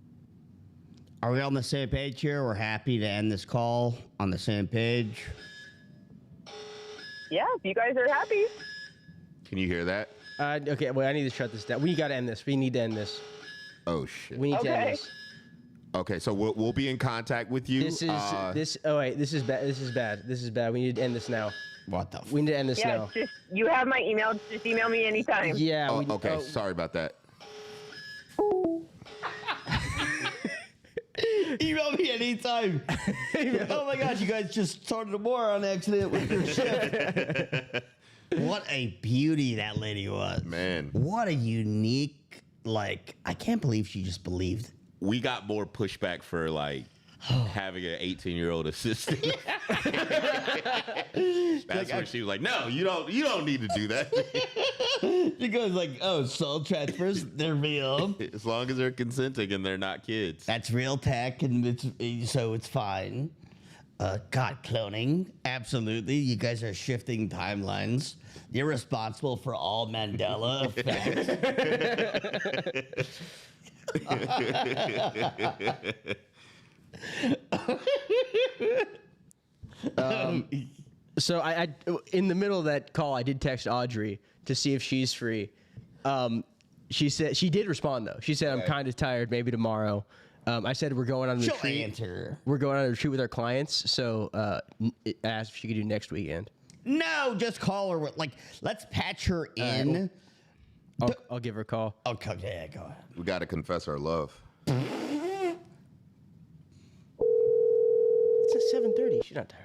Are we on the same page here? We're happy to end this call on the same page. Yeah, if you guys are happy. Can you hear that? Okay, well, I need to shut this down. We got to end this. We need to end this. Oh, shit. We need to end this. Okay, so we'll be in contact with you. This is this. Oh wait, this is bad. This is bad. This is bad. We need to end this now. What the? We need to end this now. Just you have my email. Just email me anytime. Yeah. Okay. Sorry about that. Email me anytime. Oh my God, you guys just started a war on accident with your ship. What a beauty that lady was. Man. What a unique, I can't believe she just believed. We got more pushback for having an 18-year-old assistant. That's when she was like, "No, you don't need to do that." She goes soul transfers, they're real. As long as they're consenting and they're not kids. That's real tech, and it's fine. God, cloning, absolutely. You guys are shifting timelines. You're responsible for all Mandela effects. So I in the middle of that call, I did text Audrey to see if she's free. She said she did respond though. She said, "I'm kind of tired. Maybe tomorrow." I said we're going on a retreat. Answer. We're going on a retreat with our clients. So I asked if she could do next weekend. No, just call her. Let's patch her in. I'll give her a call. Okay, yeah, go ahead. We got to confess our love. It's at 7:30. She's not tired.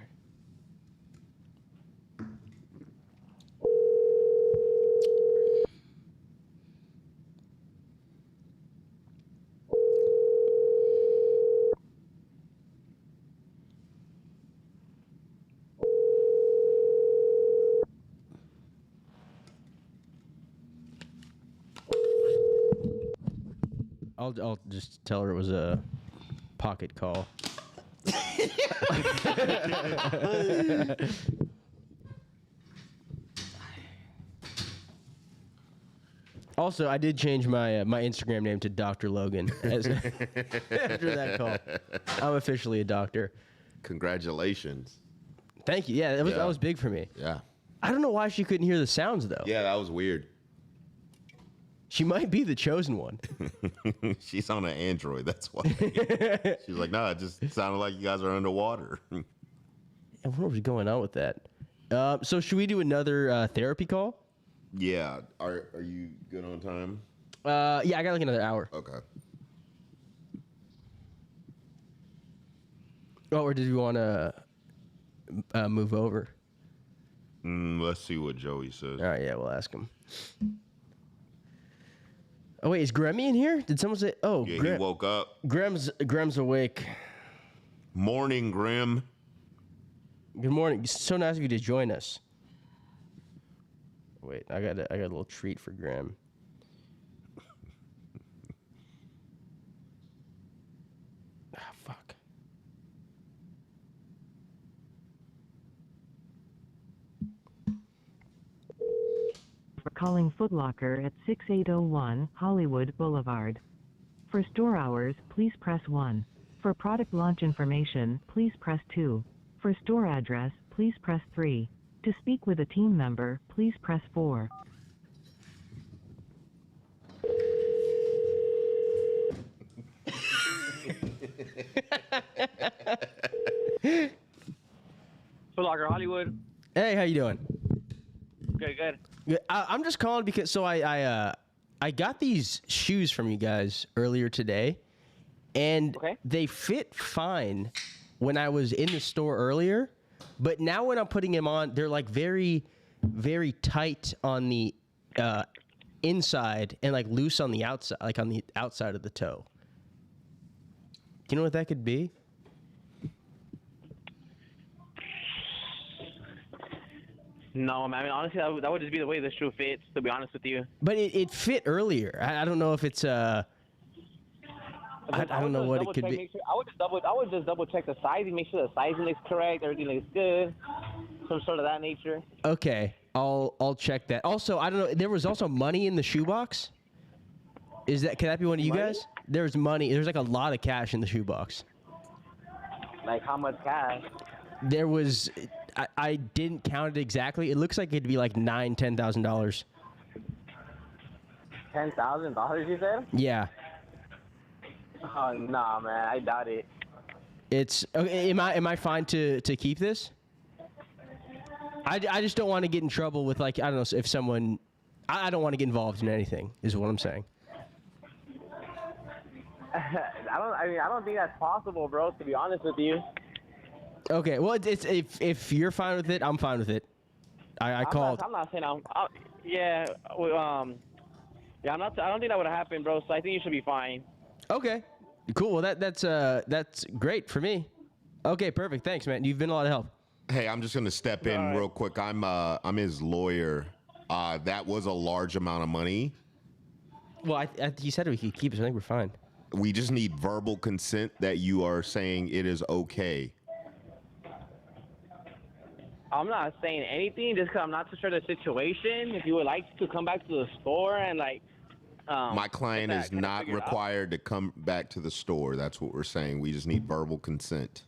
I'll just tell her it was a pocket call. Also, I did change my my Instagram name to Dr. Logan after that call. I'm officially a doctor. Congratulations. Thank you. Yeah, that was big for me. Yeah. I don't know why she couldn't hear the sounds though. Yeah, that was weird. She might be the chosen one. She's on an Android, that's why. She's like, no, it just sounded like you guys are underwater. I wonder what's going on with that. So should we do another therapy call? Yeah. Are you good on time? Yeah, I got like another hour. Okay. Oh, or did you want to move over? Let's see what Joey says. All right, yeah, we'll ask him. Oh wait, is Grammy in here? Did someone say? Oh, yeah, he woke up. Gram's awake. Morning, Grim. Good morning. It's so nice of you to join us. Wait, I got a little treat for Graham. Ah, fuck. For calling Foot Locker at 6801 Hollywood Boulevard. For store hours, please press 1. For product launch information, please press 2. For store address, please press 3. To speak with a team member, please press 4. Foot Locker Hollywood. Hey, how you doing? Good, good. Yeah, I'm just calling because I got these shoes from you guys earlier today, and they fit fine when I was in the store earlier, but now when I'm putting them on, they're like very, very tight on the inside and like loose on the outside, like on the outside of the toe. Do you know what that could be? No, man. I mean, honestly, that would just be the way the shoe fits, to be honest with you. But it fit earlier. I don't know if it's I don't know what it could be. Sure, I would just double check the sizing, make sure the sizing looks correct, everything looks good, some sort of that nature. Okay, I'll check that. Also, I don't know. There was also money in the shoebox. Could that be one of you guys? There's money. There's like a lot of cash in the shoebox. Like how much cash? There was. I didn't count it exactly. It looks like it'd be like $10,000. $10,000, you said? Yeah. Oh nah, man. I doubt it. It's okay. Am I fine to keep this? I just don't want to get in trouble with, like, I don't know if someone. I don't want to get involved in anything. Is what I'm saying. I don't think that's possible, bro. To be honest with you. Okay, well, it's if you're fine with it, I'm fine with it. I called. I'm not saying yeah. Yeah, I don't think that would have happened, bro. So I think you should be fine. Okay, cool. Well, that's great for me. Okay, perfect. Thanks, man. You've been a lot of help. Hey, I'm just gonna step in real quick. I'm his lawyer. That was a large amount of money. Well, he said we could keep it. So I think we're fine. We just need verbal consent that you are saying it is okay. I'm not saying anything just because I'm not too sure of the situation. If you would like to come back to the store and like. My client is not required to come back to the store. That's what we're saying. We just need verbal consent.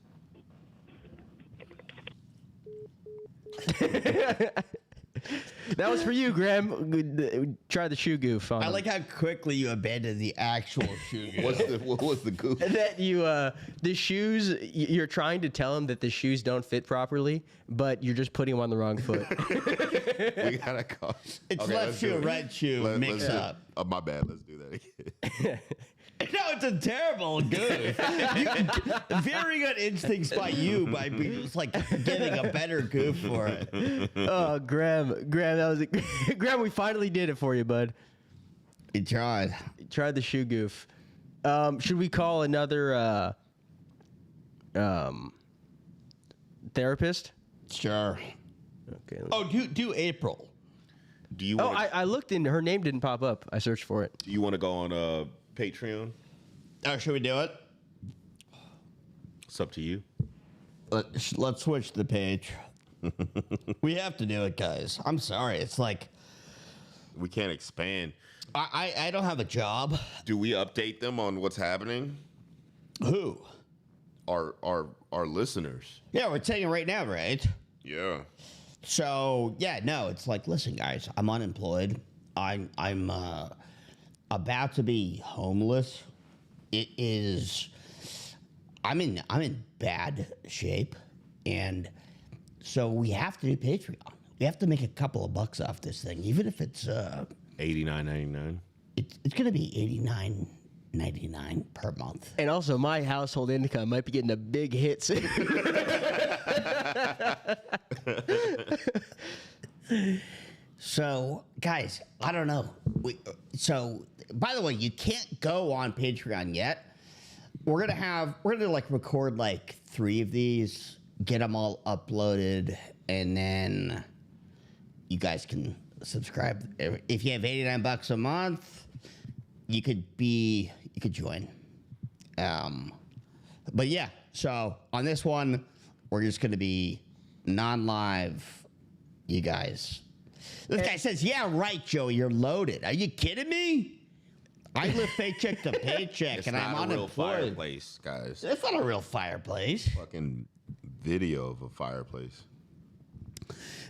That was for you, Graham. Try the shoe goof on I him. like how quickly you abandoned the actual shoe goof. What was the goof? That the shoes, you're trying to tell him that the shoes don't fit properly, but you're just putting them on the wrong foot. We gotta call. It's left shoe, right shoe, mix up. Oh, my bad. Let's do that again. No, it's a terrible goof. Very good instincts by you, by just like getting a better goof for it. Oh, Graham, that was Graham. We finally did it for you, bud. You tried. You tried the shoe goof. Should we call another therapist? Sure. Okay. Oh, do April. Do you? I looked in. Her name didn't pop up. I searched for it. Do you want to go on Patreon? Oh, should we do it? It's up to you. Let's switch the page. We have to do it, guys. I'm sorry. It's like we can't expand. I don't have a job. Do we update them on what's happening? Who? Our listeners. Yeah, we're saying it right now, right? Yeah. So yeah, no, it's like, listen, guys, I'm unemployed. I'm about to be homeless. It is. I'm in bad shape, and so we have to do Patreon. We have to make a couple of bucks off this thing, even if it's $89.99. It's gonna be $89.99 per month. And also, my household income might be getting a big hit soon. So, guys, I don't know. So, by the way, you can't go on Patreon yet. We're gonna like record like 3 of these, get them all uploaded, and then you guys can subscribe. If you have $89 a month, you could join. But yeah, so on this one, we're just gonna be non-live, you guys. This guy says, yeah, right, Joey, you're loaded. Are you kidding me? I live paycheck to paycheck, It's and I'm not a real unemployed. fireplace, guys. It's not a real fireplace. Fucking video of a fireplace.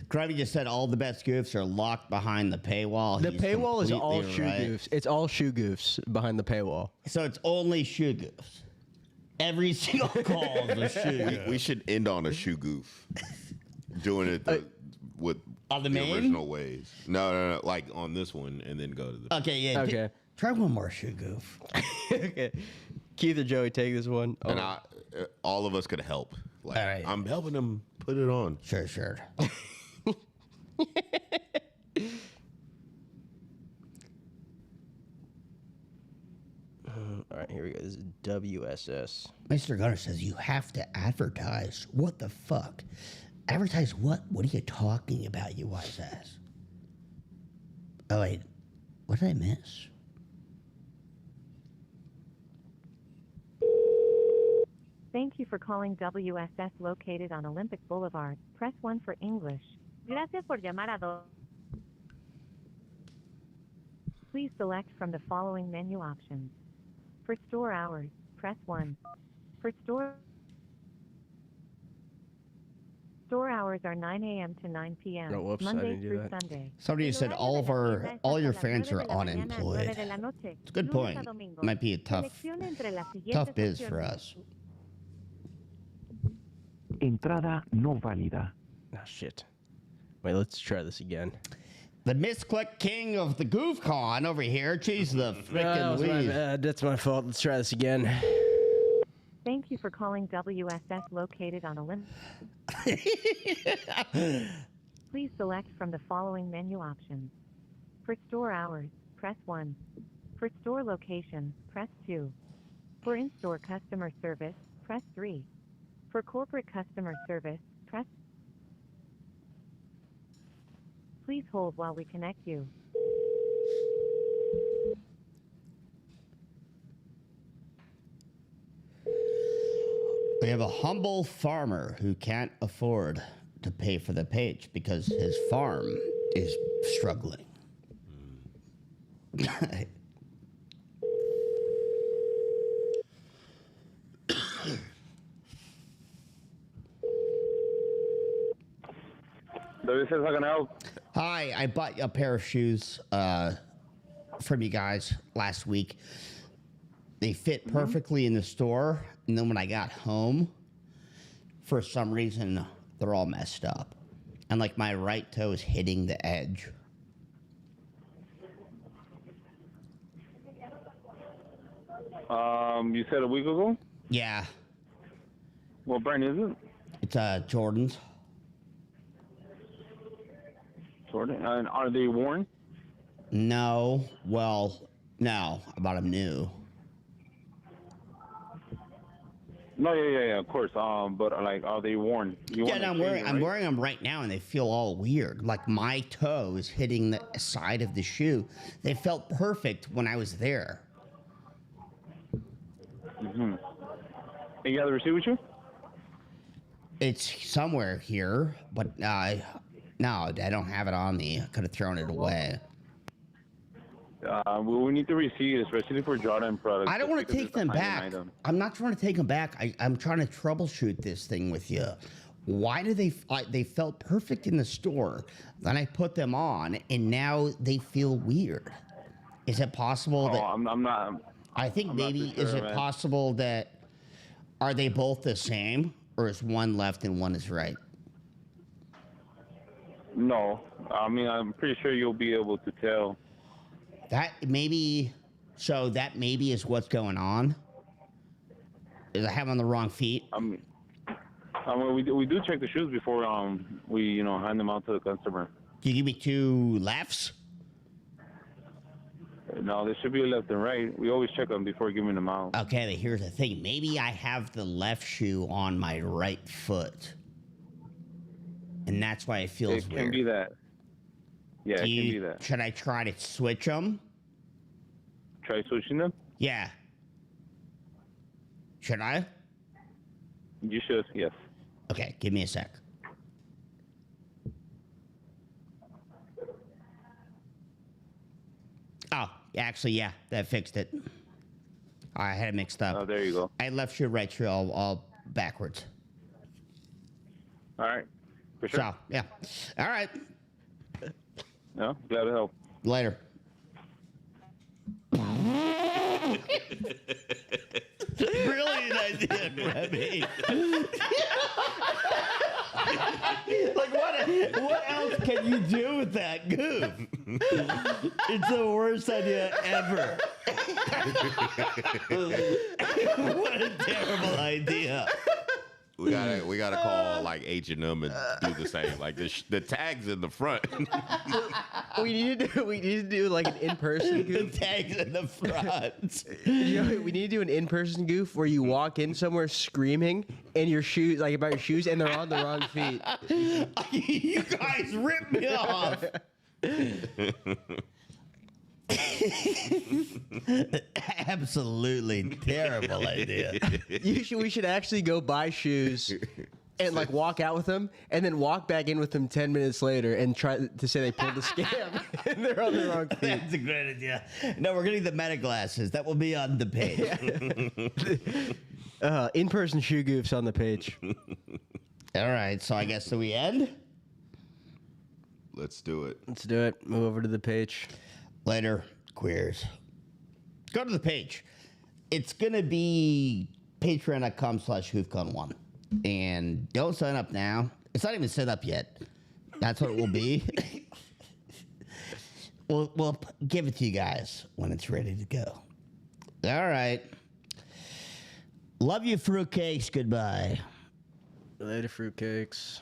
Krabby just said all the best goofs are locked behind the paywall. The He's paywall is all completely shoe right. goofs. It's all shoe goofs behind the paywall. So it's only shoe goofs. Every single call is a shoe goof. We should end on a shoe goof. Doing it with on the main? original ways. No, like on this one, and then go to the. Okay, yeah. Okay. Try one more shoe goof. Okay. Keith or Joey, take this one. And all of us could help. Like, All right. I'm helping him put it on. Sure. All right, here we go. This is WSS. Mr. Gunner says you have to advertise. What the fuck? Advertise what? What are you talking about, you wise ass? Oh, wait. What did I miss? Thank you for calling WSS located on Olympic Boulevard. Press 1 for English. Gracias por llamar a Please select from the following menu options. For store hours, press 1. For store hours are 9 a.m. to 9 p.m. Oh, whoops, I Monday didn't do through that. Sunday. Somebody said all your fans are unemployed. It's a good point. Might be a tough biz for us. Entrada no válida. Oh, shit. Wait, let's try this again. The misclick king of the GOOFCON over here. Jeez, the frickin' Louise. That's my fault. Let's try this again. Thank you for calling WSS located on Olympic. Please select from the following menu options. For store hours, press 1. For store location, press 2. For in-store customer service, press 3. For corporate customer service, press. Please hold while we connect you. We have a humble farmer who can't afford to pay for the page because his farm is struggling. WSS, how can I help? Hi, I bought a pair of shoes from you guys last week. They fit perfectly in the store, and then when I got home, for some reason, they're all messed up. And like my right toe is hitting the edge. You said a week ago? Yeah. What brand is it? It's Jordan's. Jordan. And are they worn? No. Well, no. I bought them new. No, yeah, of course. But like, are they worn? Yeah, no, I'm wearing them right now, and they feel all weird. Like my toe is hitting the side of the shoe. They felt perfect when I was there. Mm-hmm. And you have the receipt with you? It's somewhere here, but no, I don't have it on me. I could have thrown it away. We need the receipt, especially for Jordan products. I don't want to take them back. I'm not trying to take them back. I'm trying to troubleshoot this thing with you. Why do they felt perfect in the store? Then I put them on, and now they feel weird. Is it possible that I'm not? I think I'm not maybe too sure, is it man. possible that are they both the same, or is one left and one is right? No, I mean I'm pretty sure you'll be able to tell. That maybe is what's going on. Is I have on the wrong feet? I mean we do check the shoes before we hand them out to the customer. Can you give me two lefts? No, there should be a left and right. We always check them before giving them out. Okay, but here's the thing. Maybe I have the left shoe on my right foot, and that's why it feels It weird. can be that. Yeah, it can be that. Should I try to switch them? Try switching them? Yeah. Should I? You should, yes. Okay, give me a sec. Oh, Actually, yeah, that fixed it. I had it mixed up. Oh, there you go. I left shoe, right shoe, all backwards. All right. For sure. So, yeah. All right. Yeah, glad to help. Later. Brilliant idea, Remy. Like, what else can you do with that goof? It's the worst idea ever. What a terrible idea. We gotta call like H&M and do the same. Like the tags in the front. we need to do like an in-person goof. The tags in the front. We need to do an in-person goof where you walk in somewhere screaming and your shoes, like about your shoes, and they're on the wrong feet. You guys ripped me off. Absolutely terrible idea. We should actually go buy shoes and like walk out with them and then walk back in with them 10 minutes later and try to say they pulled the scam and they're on the wrong feet. That's a great idea. No, we're getting the meta glasses. That will be on the page. In-person shoe goofs on the page. All right, so I guess, do we end? Let's do it. Let's do it. Move over to the page. Later, queers. Go to the page. It's going to be patreon.com/GOOFCON1. And don't sign up now. It's not even set up yet. That's what it will be. We'll give it to you guys when it's ready to go. All right. Love you, fruitcakes. Goodbye. Later, fruitcakes.